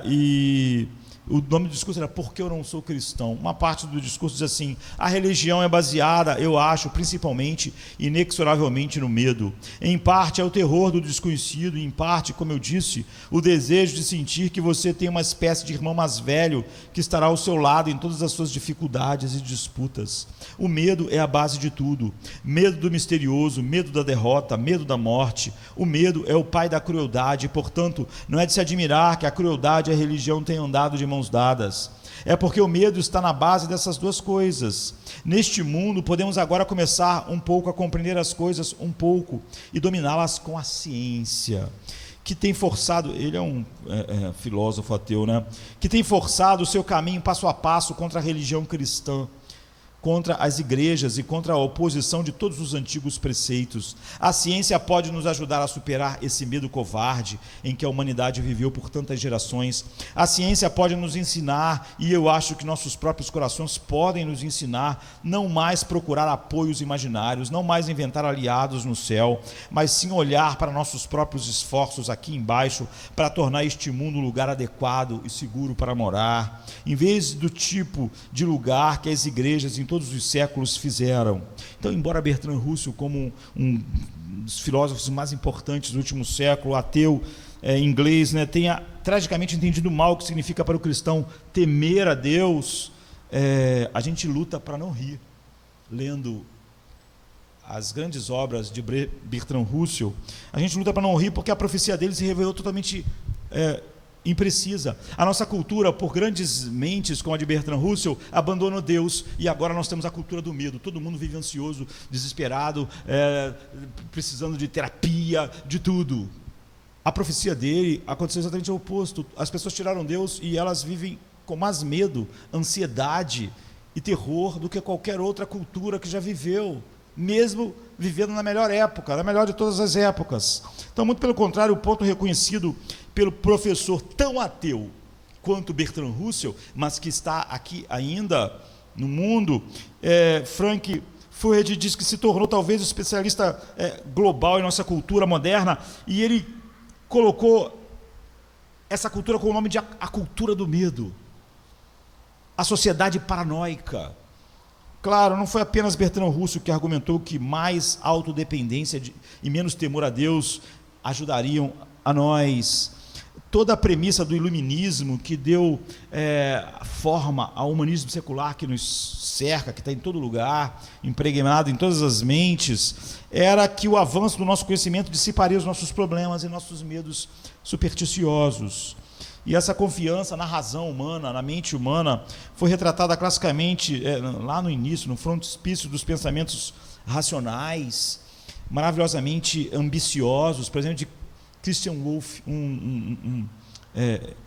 A: e o nome do discurso era "Por que eu não sou cristão?". Uma parte do discurso diz assim: a religião é baseada, eu acho, principalmente, inexoravelmente no medo. Em parte é o terror do desconhecido, e em parte, como eu disse, o desejo de sentir que você tem uma espécie de irmão mais velho que estará ao seu lado em todas as suas dificuldades e disputas. O medo é a base de tudo. Medo do misterioso, medo da derrota, medo da morte. O medo é o pai da crueldade, e, portanto, não é de se admirar que a crueldade e a religião tenham andado de mãos dadas. É porque o medo está na base dessas duas coisas. Neste mundo, podemos agora começar um pouco a compreender as coisas um pouco e dominá-las com a ciência, que tem forçado, ele é um filósofo ateu, que tem forçado o seu caminho passo a passo contra a religião cristã, contra as igrejas e contra a oposição de todos os antigos preceitos. A ciência pode nos ajudar a superar esse medo covarde em que a humanidade viveu por tantas gerações. A ciência pode nos ensinar, e eu acho que nossos próprios corações podem nos ensinar, não mais procurar apoios imaginários, não mais inventar aliados no céu, mas sim olhar para nossos próprios esforços aqui embaixo para tornar este mundo um lugar adequado e seguro para morar, em vez do tipo de lugar que as igrejas em todos os séculos fizeram. Então, embora Bertrand Russell, como um dos filósofos mais importantes do último século, ateu inglês, tenha tragicamente entendido mal o que significa para o cristão temer a Deus, a gente luta para não rir. Lendo as grandes obras de Bertrand Russell, a gente luta para não rir porque a profecia dele se revelou totalmente imprecisa. A nossa cultura, por grandes mentes como a de Bertrand Russell, abandonou Deus, e agora nós temos a cultura do medo. Todo mundo vive ansioso, desesperado, precisando de terapia, de tudo. A profecia dele aconteceu exatamente o oposto. As pessoas tiraram Deus e elas vivem com mais medo, ansiedade e terror do que qualquer outra cultura que já viveu, mesmo vivendo na melhor época, na melhor de todas as épocas. Então, muito pelo contrário, o ponto reconhecido pelo professor tão ateu quanto Bertrand Russell, mas que está aqui ainda no mundo, Frank Furedi diz que se tornou talvez o especialista global em nossa cultura moderna, e ele colocou essa cultura com o nome de a cultura do medo, a sociedade paranoica. Claro, não foi apenas Bertrand Russell que argumentou que mais autodependência e menos temor a Deus ajudariam a nós. toda a premissa do iluminismo que deu forma ao humanismo secular que nos cerca, que está em todo lugar, impregnado em todas as mentes, era que o avanço do nosso conhecimento dissiparia os nossos problemas e nossos medos supersticiosos. E essa confiança na razão humana, na mente humana, foi retratada classicamente lá no início, no frontispício dos pensamentos racionais, maravilhosamente ambiciosos, por exemplo, de Christian Wolff,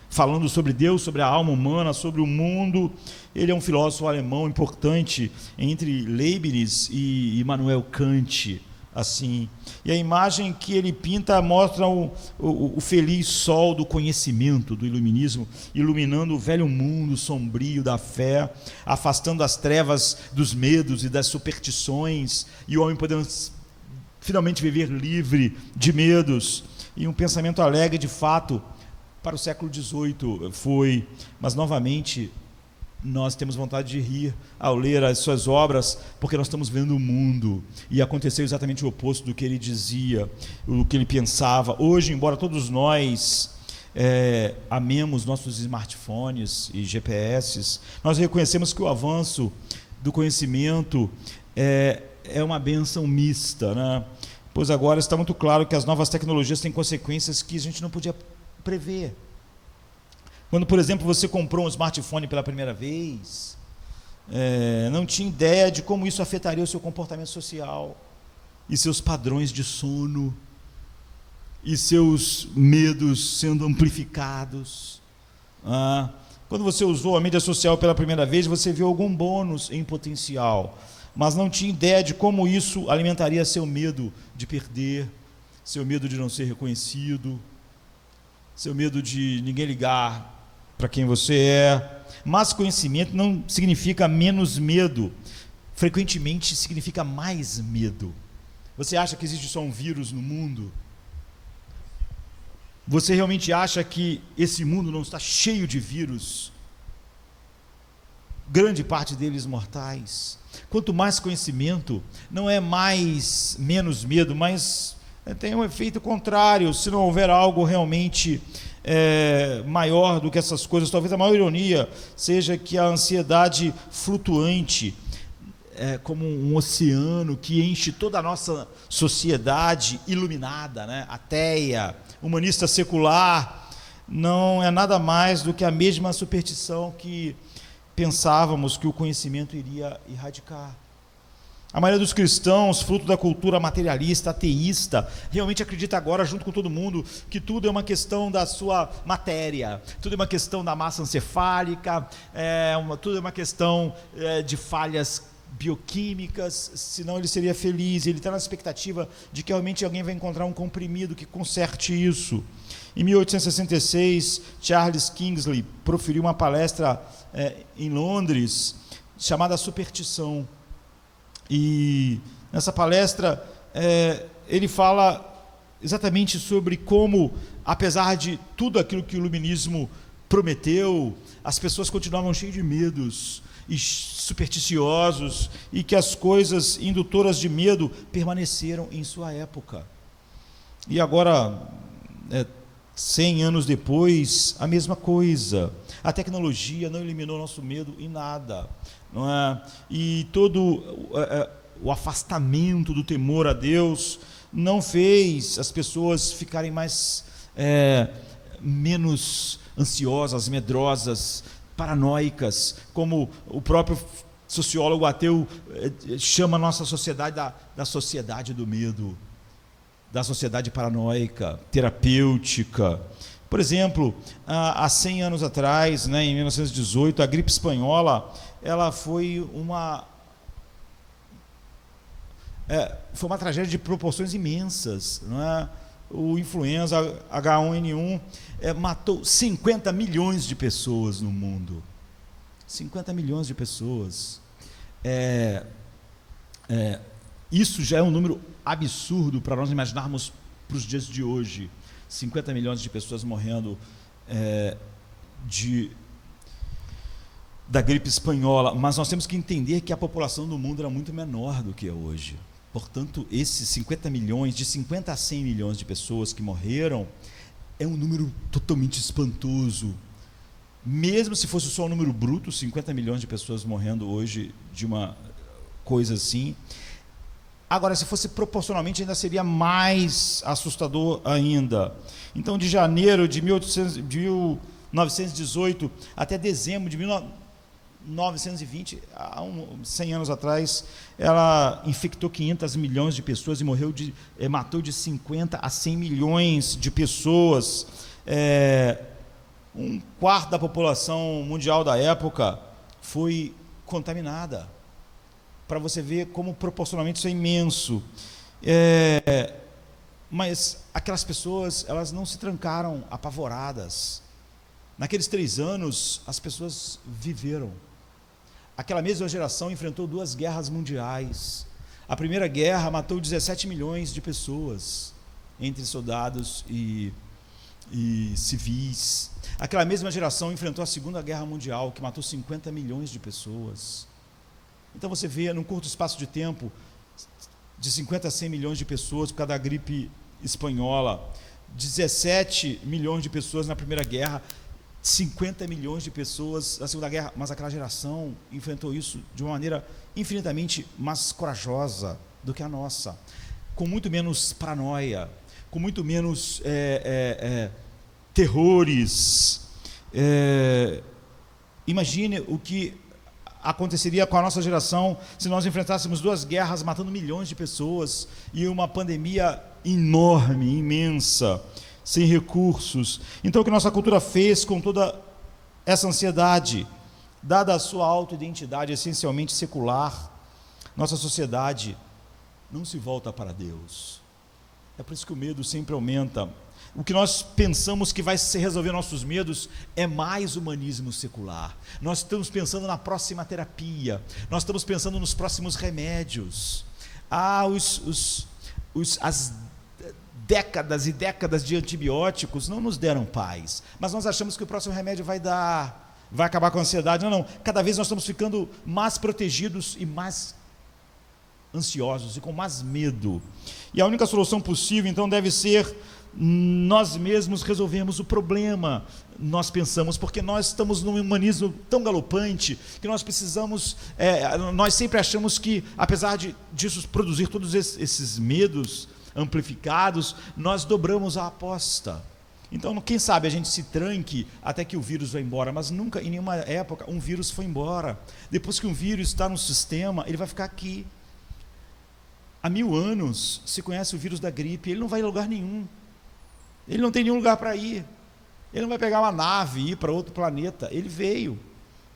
A: falando sobre Deus, sobre a alma humana, sobre o mundo. Ele é um filósofo alemão importante entre Leibniz e Immanuel Kant. Assim, e a imagem que ele pinta mostra o feliz sol do conhecimento, do iluminismo, iluminando o velho mundo sombrio da fé, afastando as trevas dos medos e das superstições, e o homem podendo finalmente viver livre de medos. E um pensamento alegre, de fato, para o século XVIII foi, mas novamente nós temos vontade de rir ao ler as suas obras, porque nós estamos vendo o mundo, e aconteceu exatamente o oposto do que ele dizia, o que ele pensava. Hoje, embora todos nós amemos nossos smartphones e GPS, nós reconhecemos que o avanço do conhecimento é uma bênção mista, né? Pois agora está muito claro que as novas tecnologias têm consequências que a gente não podia prever. Quando, por exemplo, você comprou um smartphone pela primeira vez, não tinha ideia de como isso afetaria o seu comportamento social, e seus padrões de sono, e seus medos sendo amplificados. Quando você usou a mídia social pela primeira vez, você viu algum bônus em potencial, mas não tinha ideia de como isso alimentaria seu medo de perder, seu medo de não ser reconhecido, seu medo de ninguém ligar para quem você é. Mas conhecimento não significa menos medo, frequentemente significa mais medo. Você acha que existe só um vírus no mundo? Você realmente acha que esse mundo não está cheio de vírus? Grande parte deles mortais. Quanto mais conhecimento, não é menos medo, mas tem um efeito contrário. Se não houver algo realmente maior do que essas coisas, talvez a maior ironia seja que a ansiedade flutuante como um oceano que enche toda a nossa sociedade iluminada, né? Ateia, humanista secular, não é nada mais do que a mesma superstição que pensávamos que o conhecimento iria erradicar. A maioria dos cristãos, fruto da cultura materialista, ateísta, realmente acredita agora, junto com todo mundo, que tudo é uma questão da sua matéria, tudo é uma questão da massa encefálica, tudo é uma questão de falhas bioquímicas, senão ele seria feliz. Ele está na expectativa de que realmente alguém vai encontrar um comprimido que conserte isso. Em 1866, Charles Kingsley proferiu uma palestra em Londres, chamada Superstição. E nessa palestra ele fala exatamente sobre como, apesar de tudo aquilo que o iluminismo prometeu, as pessoas continuavam cheias de medos e supersticiosos, e que as coisas indutoras de medo permaneceram em sua época. E agora, 100 anos depois, a mesma coisa. A tecnologia não eliminou nosso medo em nada, não é? E todo o afastamento do temor a Deus não fez as pessoas ficarem menos ansiosas, medrosas, paranoicas, como o próprio sociólogo ateu chama a nossa sociedade da sociedade do medo, da sociedade paranoica, terapêutica. Por exemplo, há 100 anos atrás, em 1918, a gripe espanhola, ela foi uma tragédia de proporções imensas, não é? O influenza H1N1 matou 50 milhões de pessoas no mundo. 50 milhões de pessoas. Isso já é um número absurdo para nós imaginarmos para os dias de hoje. 50 milhões de pessoas morrendo da gripe espanhola, mas nós temos que entender que a população do mundo era muito menor do que é hoje. Portanto, esses 50 milhões, de 50 a 100 milhões de pessoas que morreram, é um número totalmente espantoso. Mesmo se fosse só um número bruto, 50 milhões de pessoas morrendo hoje de uma coisa assim. Agora, se fosse proporcionalmente, ainda seria mais assustador ainda. Então, de janeiro de 1918 até dezembro de 1920, há 100 anos atrás, ela infectou 500 milhões de pessoas e matou de 50 a 100 milhões de pessoas. Um quarto da população mundial da época foi contaminada. Para você ver como proporcionalmente isso é imenso. Mas aquelas pessoas, elas não se trancaram apavoradas. Naqueles 3 anos, as pessoas viveram. Aquela mesma geração enfrentou 2 guerras mundiais. A primeira guerra matou 17 milhões de pessoas, entre soldados e civis. Aquela mesma geração enfrentou a Segunda Guerra Mundial, que matou 50 milhões de pessoas. Então você vê, num curto espaço de tempo, de 50 a 100 milhões de pessoas por causa da gripe espanhola, 17 milhões de pessoas na Primeira Guerra, 50 milhões de pessoas na Segunda Guerra, mas aquela geração enfrentou isso de uma maneira infinitamente mais corajosa do que a nossa, com muito menos paranoia, com muito menos terrores. Imagine o que aconteceria com a nossa geração se nós enfrentássemos 2 guerras matando milhões de pessoas e uma pandemia enorme, imensa, sem recursos. Então, o que nossa cultura fez com toda essa ansiedade, dada a sua autoidentidade essencialmente secular, nossa sociedade não se volta para Deus. É por isso que o medo sempre aumenta. O que nós pensamos que vai se resolver nossos medos é mais humanismo secular. Nós estamos pensando na próxima terapia, nós estamos pensando nos próximos remédios. As décadas e décadas de antibióticos não nos deram paz, mas nós achamos que o próximo remédio vai acabar com a ansiedade. Não, cada vez nós estamos ficando mais protegidos e mais ansiosos e com mais medo. E a única solução possível, então, deve ser nós mesmos resolvemos o problema. Nós pensamos, porque nós estamos num humanismo tão galopante, que nós precisamos, nós sempre achamos que, apesar disso produzir todos esses medos amplificados, nós dobramos a aposta. Então, quem sabe a gente se tranque até que o vírus vá embora, mas nunca, em nenhuma época, um vírus foi embora. Depois que um vírus está no sistema, ele vai ficar aqui. Há 1000 anos se conhece o vírus da gripe, ele não vai em lugar nenhum. Ele não tem nenhum lugar para ir. Ele não vai pegar uma nave e ir para outro planeta. Ele veio.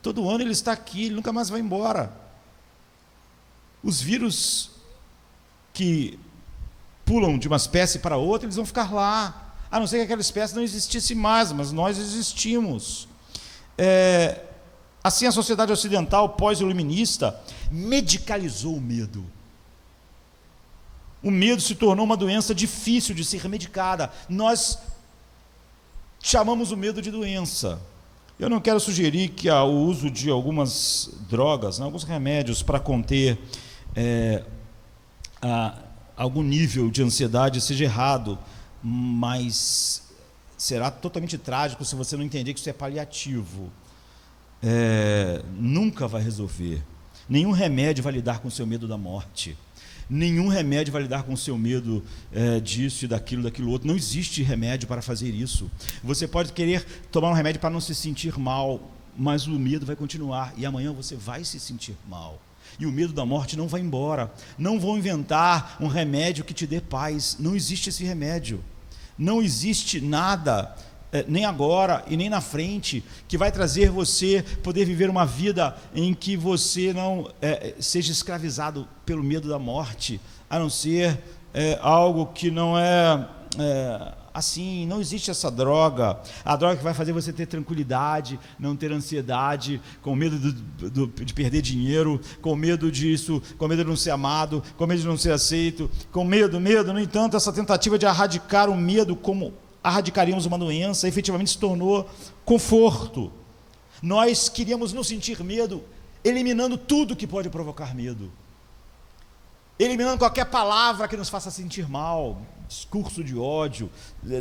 A: Todo ano ele está aqui, ele nunca mais vai embora. Os vírus que pulam de uma espécie para outra, eles vão ficar lá. A não ser que aquela espécie não existisse mais, mas nós existimos. Assim, a sociedade ocidental pós-iluminista medicalizou o medo. O medo se tornou uma doença difícil de ser medicada. Nós chamamos o medo de doença. Eu não quero sugerir que o uso de algumas drogas, alguns remédios para conter algum nível de ansiedade seja errado, mas será totalmente trágico se você não entender que isso é paliativo. Nunca vai resolver. Nenhum remédio vai lidar com o seu medo da morte. Nenhum remédio vai lidar com o seu medo disso e daquilo outro. Não existe remédio para fazer isso. Você pode querer tomar um remédio para não se sentir mal, mas o medo vai continuar e amanhã você vai se sentir mal. E o medo da morte não vai embora. Não vão inventar um remédio que te dê paz. Não existe esse remédio. Não existe nada, nem agora e nem na frente, que vai trazer você poder viver uma vida em que você não seja escravizado pelo medo da morte, a não ser algo que não assim. Não existe essa droga. A droga que vai fazer você ter tranquilidade, não ter ansiedade, com medo de perder dinheiro, com medo disso, com medo de não ser amado, com medo de não ser aceito, com medo. No entanto, essa tentativa de erradicar o medo como erradicaríamos uma doença, efetivamente se tornou conforto. Nós queríamos não sentir medo, eliminando tudo que pode provocar medo, eliminando qualquer palavra que nos faça sentir mal, discurso de ódio,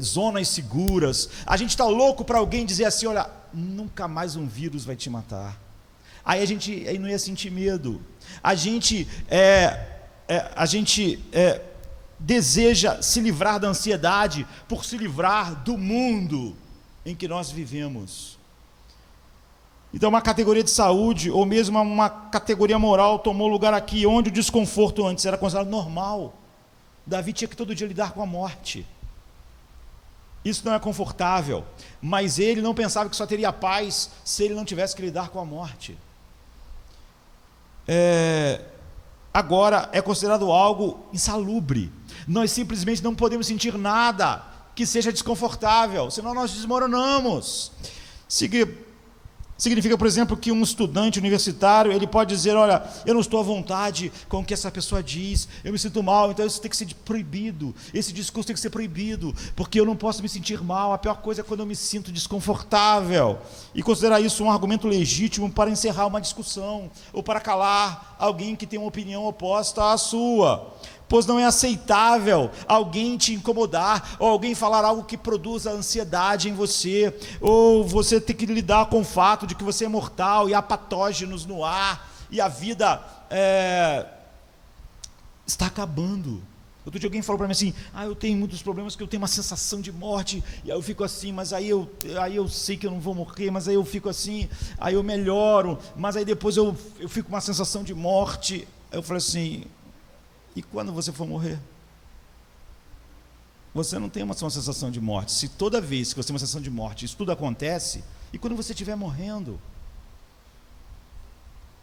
A: zonas seguras. A gente está louco para alguém dizer assim: olha, nunca mais um vírus vai te matar. Aí não ia sentir medo. A gente deseja se livrar da ansiedade por se livrar do mundo em que nós vivemos. Então uma categoria de saúde, ou mesmo uma categoria moral, tomou lugar aqui, onde o desconforto antes era considerado normal. Davi tinha que todo dia lidar com a morte. Isso não é confortável, mas ele não pensava que só teria paz se ele não tivesse que lidar com a morte. Agora é considerado algo insalubre. Nós simplesmente não podemos sentir nada que seja desconfortável, senão nós desmoronamos. Significa, por exemplo, que um estudante universitário, ele pode dizer: olha, eu não estou à vontade com o que essa pessoa diz, eu me sinto mal, então isso tem que ser proibido, esse discurso tem que ser proibido, porque eu não posso me sentir mal. A pior coisa é quando eu me sinto desconfortável. E considerar isso um argumento legítimo para encerrar uma discussão, ou para calar alguém que tem uma opinião oposta à sua. Pois não é aceitável alguém te incomodar, ou alguém falar algo que produza ansiedade em você, ou você ter que lidar com o fato de que você é mortal e há patógenos no ar, e a vida está acabando. Outro dia alguém falou para mim assim: eu tenho muitos problemas, que eu tenho uma sensação de morte, e aí eu fico assim, mas aí eu sei que eu não vou morrer, mas aí eu fico assim, aí eu melhoro, mas aí depois eu fico com uma sensação de morte. Eu falei assim: e quando você for morrer? Você não tem uma sensação de morte. Se toda vez que você tem uma sensação de morte, isso tudo acontece, e quando você estiver morrendo?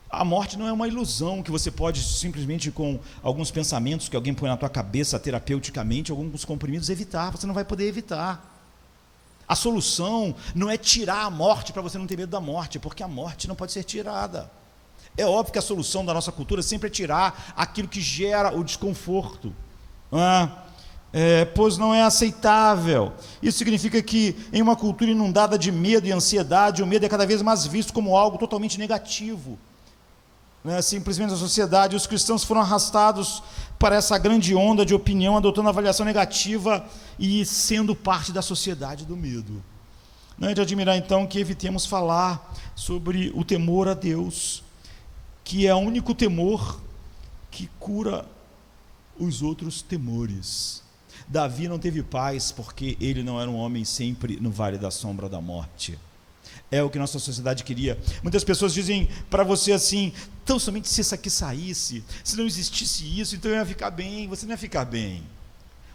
A: A morte não é uma ilusão que você pode simplesmente, com alguns pensamentos que alguém põe na tua cabeça terapeuticamente, alguns comprimidos, evitar. Você não vai poder evitar. A solução não é tirar a morte para você não ter medo da morte, porque a morte não pode ser tirada. É óbvio que a solução da nossa cultura sempre é tirar aquilo que gera o desconforto, pois não é aceitável. Isso significa que em uma cultura inundada de medo e ansiedade, o medo é cada vez mais visto como algo totalmente negativo. Simplesmente a sociedade, os cristãos foram arrastados para essa grande onda de opinião, adotando a avaliação negativa e sendo parte da sociedade do medo. Não é de admirar então que evitemos falar sobre o temor a Deus, que é o único temor que cura os outros temores. Davi não teve paz porque ele não era um homem sempre no vale da sombra da morte. É o que nossa sociedade queria. Muitas pessoas dizem para você assim: então somente se isso aqui saísse, se não existisse isso, então eu ia ficar bem. Você não ia ficar bem.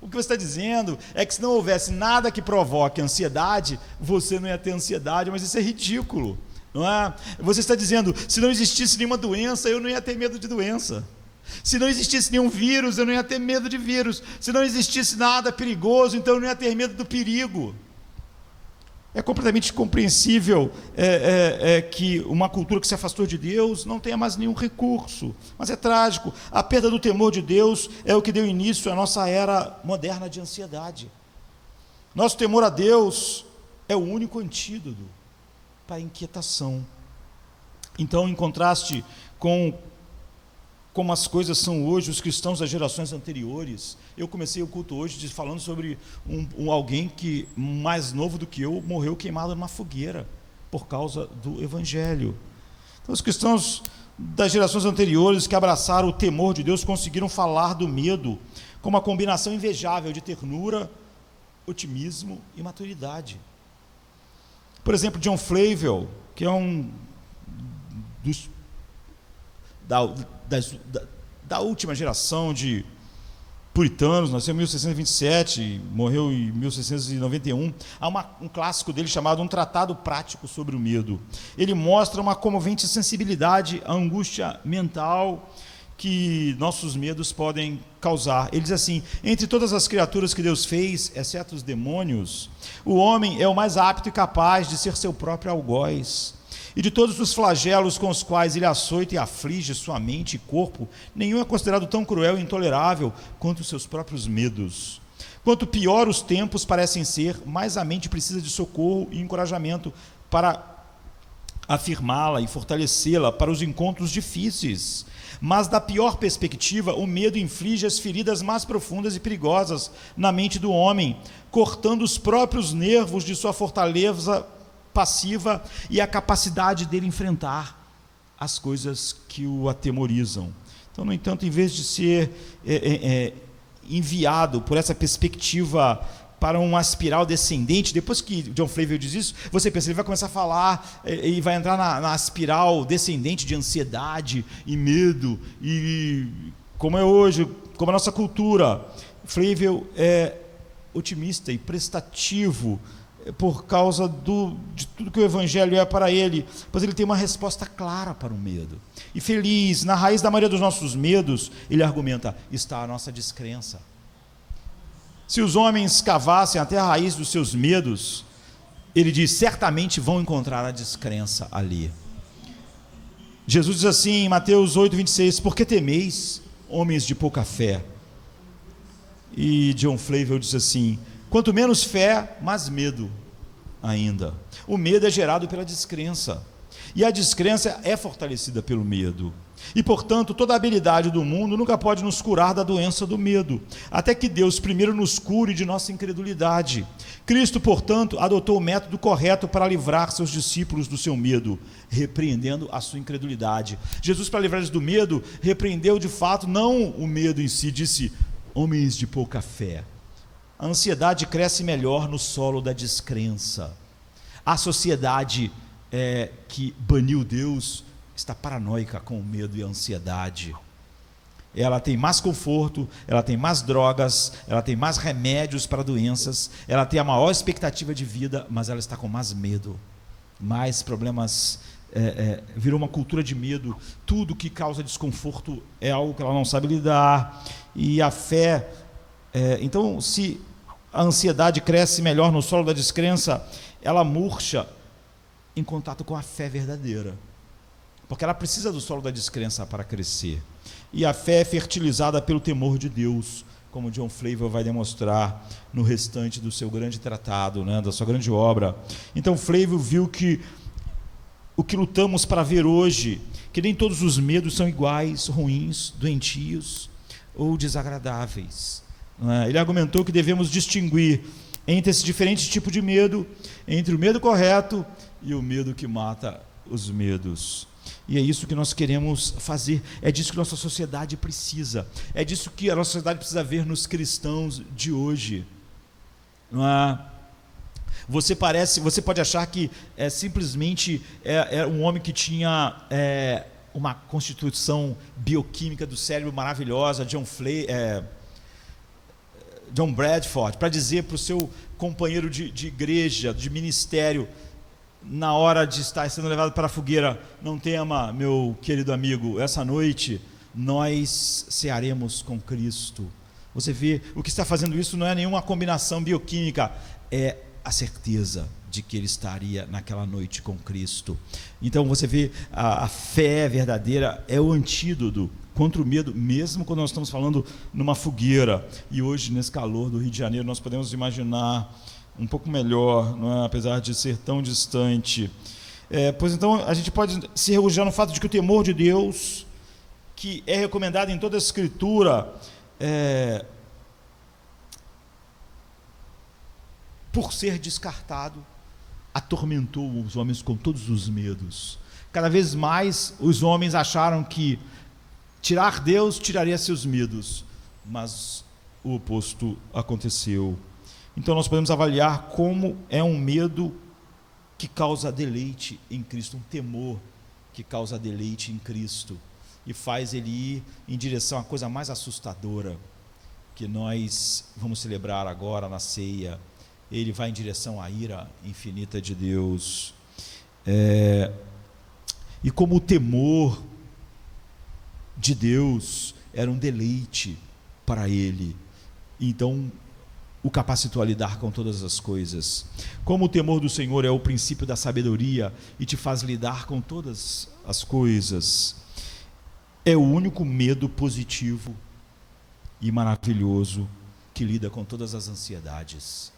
A: O que você está dizendo é que se não houvesse nada que provoque ansiedade, você não ia ter ansiedade, mas isso é ridículo. Não é? Você está dizendo: se não existisse nenhuma doença, eu não ia ter medo de doença. Se não existisse nenhum vírus, eu não ia ter medo de vírus. Se não existisse nada perigoso, então eu não ia ter medo do perigo. É completamente compreensível que uma cultura que se afastou de Deus não tenha mais nenhum recurso. Mas é trágico. A perda do temor de Deus é o que deu início à nossa era moderna de ansiedade. Nosso temor a Deus é o único antídoto para a inquietação. Então, em contraste com como as coisas são hoje, os cristãos das gerações anteriores, eu comecei o culto hoje falando sobre alguém que, mais novo do que eu, morreu queimado numa fogueira por causa do Evangelho. Então, os cristãos das gerações anteriores que abraçaram o temor de Deus conseguiram falar do medo como uma combinação invejável de ternura, otimismo e maturidade. Por exemplo, John Flavel, que é um dos da última geração de puritanos, nasceu em 1627, morreu em 1691. Há um clássico dele chamado Um Tratado Prático sobre o Medo. Ele mostra uma comovente sensibilidade à angústia mental que nossos medos podem causar. Ele diz assim: entre todas as criaturas que Deus fez, exceto os demônios, o homem é o mais apto e capaz de ser seu próprio algoz. E de todos os flagelos com os quais ele açoita e aflige sua mente e corpo, nenhum é considerado tão cruel e intolerável quanto os seus próprios medos. Quanto pior os tempos parecem ser, mais a mente precisa de socorro e encorajamento para afirmá-la e fortalecê-la para os encontros difíceis. Mas da pior perspectiva, o medo inflige as feridas mais profundas e perigosas na mente do homem, cortando os próprios nervos de sua fortaleza passiva e a capacidade dele enfrentar as coisas que o atemorizam. Então, no entanto, em vez de ser enviado por essa perspectiva para uma espiral descendente, depois que John Flavel diz isso, você pensa, ele vai começar a falar e vai entrar na espiral descendente de ansiedade e medo, e como é hoje, como a nossa cultura. Flavel é otimista e prestativo por causa de tudo que o Evangelho é para ele, pois ele tem uma resposta clara para o medo. E feliz, na raiz da maioria dos nossos medos, ele argumenta, está a nossa descrença. Se os homens cavassem até a raiz dos seus medos, ele diz, certamente vão encontrar a descrença ali. Jesus diz assim em Mateus 8:26, por que temeis, homens de pouca fé? E John Flavel diz assim, quanto menos fé, mais medo ainda. O medo é gerado pela descrença, e a descrença é fortalecida pelo medo. E, portanto, toda a habilidade do mundo nunca pode nos curar da doença do medo, até que Deus primeiro nos cure de nossa incredulidade. Cristo, portanto, adotou o método correto para livrar seus discípulos do seu medo, repreendendo a sua incredulidade. Jesus, para livrar eles do medo, repreendeu de fato não o medo em si, disse, homens de pouca fé. A ansiedade cresce melhor no solo da descrença. A sociedade que baniu Deus está paranoica com o medo e a ansiedade. Ela tem mais conforto, ela tem mais drogas, ela tem mais remédios para doenças, ela tem a maior expectativa de vida, mas ela está com mais medo, mais problemas, virou uma cultura de medo. Tudo que causa desconforto é algo que ela não sabe lidar. E a fé, então, se a ansiedade cresce melhor no solo da descrença, ela murcha em contato com a fé verdadeira, porque ela precisa do solo da descrença para crescer. E a fé é fertilizada pelo temor de Deus, como John Flavel vai demonstrar no restante do seu grande tratado, da sua grande obra. Então Flavel viu que o que lutamos para ver hoje, que nem todos os medos são iguais, ruins, doentios ou desagradáveis. Ele argumentou que devemos distinguir entre esses diferentes tipos de medo, entre o medo correto e o medo que mata os medos. E é isso que nós queremos fazer, é disso que nossa sociedade precisa, é disso que a nossa sociedade precisa ver nos cristãos de hoje. Você pode achar que simplesmente é um homem que tinha uma constituição bioquímica do cérebro maravilhosa, John Bradford, para dizer para o seu companheiro de igreja, de ministério, na hora de estar sendo levado para a fogueira, não tema, meu querido amigo, essa noite nós cearemos com Cristo. Você vê, o que está fazendo isso não é nenhuma combinação bioquímica, é a certeza de que ele estaria naquela noite com Cristo. Então você vê, a fé verdadeira é o antídoto contra o medo, mesmo quando nós estamos falando numa fogueira. E hoje, nesse calor do Rio de Janeiro, nós podemos imaginar um pouco melhor, apesar de ser tão distante. Pois então a gente pode se refugiar no fato de que o temor de Deus, que é recomendado em toda a Escritura, por ser descartado, atormentou os homens com todos os medos. Cada vez mais os homens acharam que tirar Deus tiraria seus medos, mas o oposto aconteceu. Então nós podemos avaliar como é um medo que causa deleite em Cristo, um temor que causa deleite em Cristo e faz ele ir em direção à coisa mais assustadora que nós vamos celebrar agora na ceia. Ele vai em direção à ira infinita de Deus. E como o temor de Deus era um deleite para ele, então o capacitou a lidar com todas as coisas. Como o temor do Senhor é o princípio da sabedoria e te faz lidar com todas as coisas, é o único medo positivo e maravilhoso que lida com todas as ansiedades.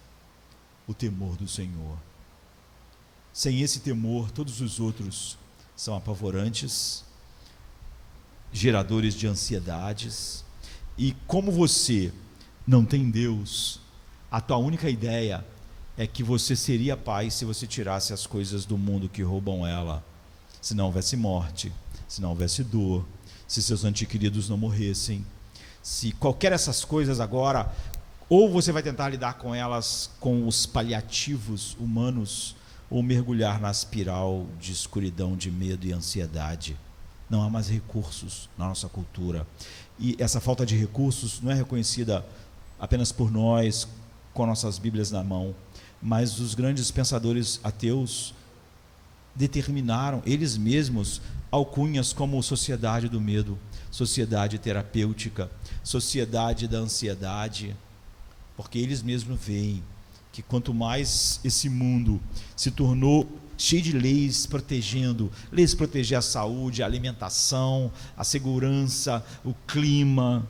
A: O temor do Senhor. Sem esse temor, todos os outros são apavorantes, geradores de ansiedades. E como você não tem Deus, a tua única ideia é que você seria paz se você tirasse as coisas do mundo que roubam ela. Se não houvesse morte, se não houvesse dor, se seus antequeridos não morressem, se qualquer dessas coisas agora, ou você vai tentar lidar com elas com os paliativos humanos, ou mergulhar na espiral de escuridão, de medo e ansiedade. Não há mais recursos na nossa cultura. E essa falta de recursos não é reconhecida apenas por nós, com nossas Bíblias na mão, mas os grandes pensadores ateus determinaram, eles mesmos, alcunhas como sociedade do medo, sociedade terapêutica, sociedade da ansiedade, porque eles mesmos veem que quanto mais esse mundo se tornou cheio de leis proteger a saúde, a alimentação, a segurança, o clima,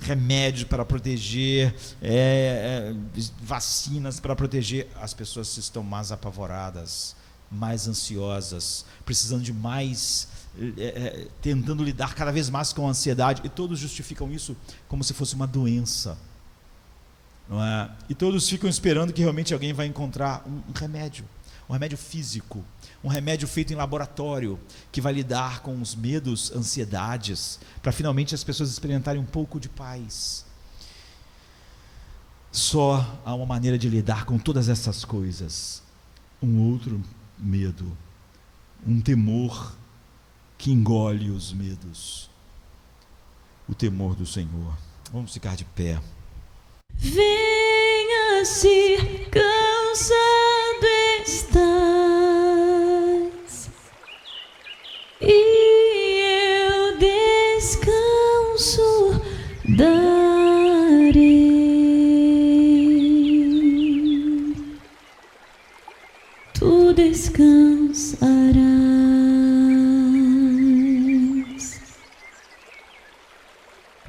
A: remédios para proteger, vacinas para proteger, as pessoas estão mais apavoradas, mais ansiosas, precisando de mais, tentando lidar cada vez mais com a ansiedade, e todos justificam isso como se fosse uma doença, não é? E todos ficam esperando que realmente alguém vai encontrar um remédio físico, um remédio feito em laboratório, que vai lidar com os medos, ansiedades, para finalmente as pessoas experimentarem um pouco de paz. Só há uma maneira de lidar com todas essas coisas: um outro medo, um temor que engole os medos, o temor do Senhor. Vamos ficar de pé.
B: Venha se cansado estás, e eu descanso darei. Tu descansarás.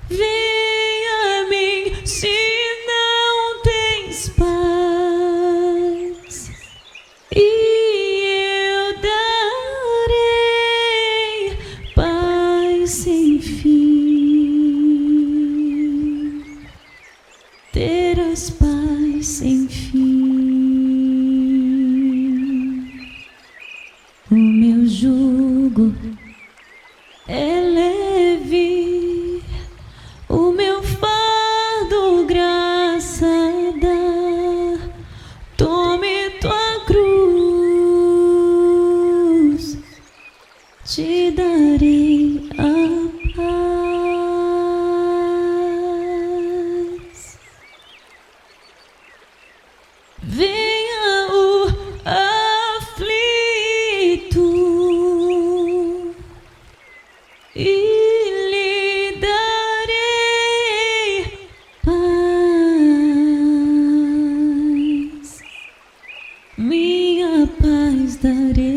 B: Venha a mim se não tens paz, e eu darei paz sem fim. Terás paz sem fim. O meu jugo é leve, o meu fardo graça dá. Tome tua cruz, te darei a paz. Venha o aflito e lhe darei paz, minha paz darei.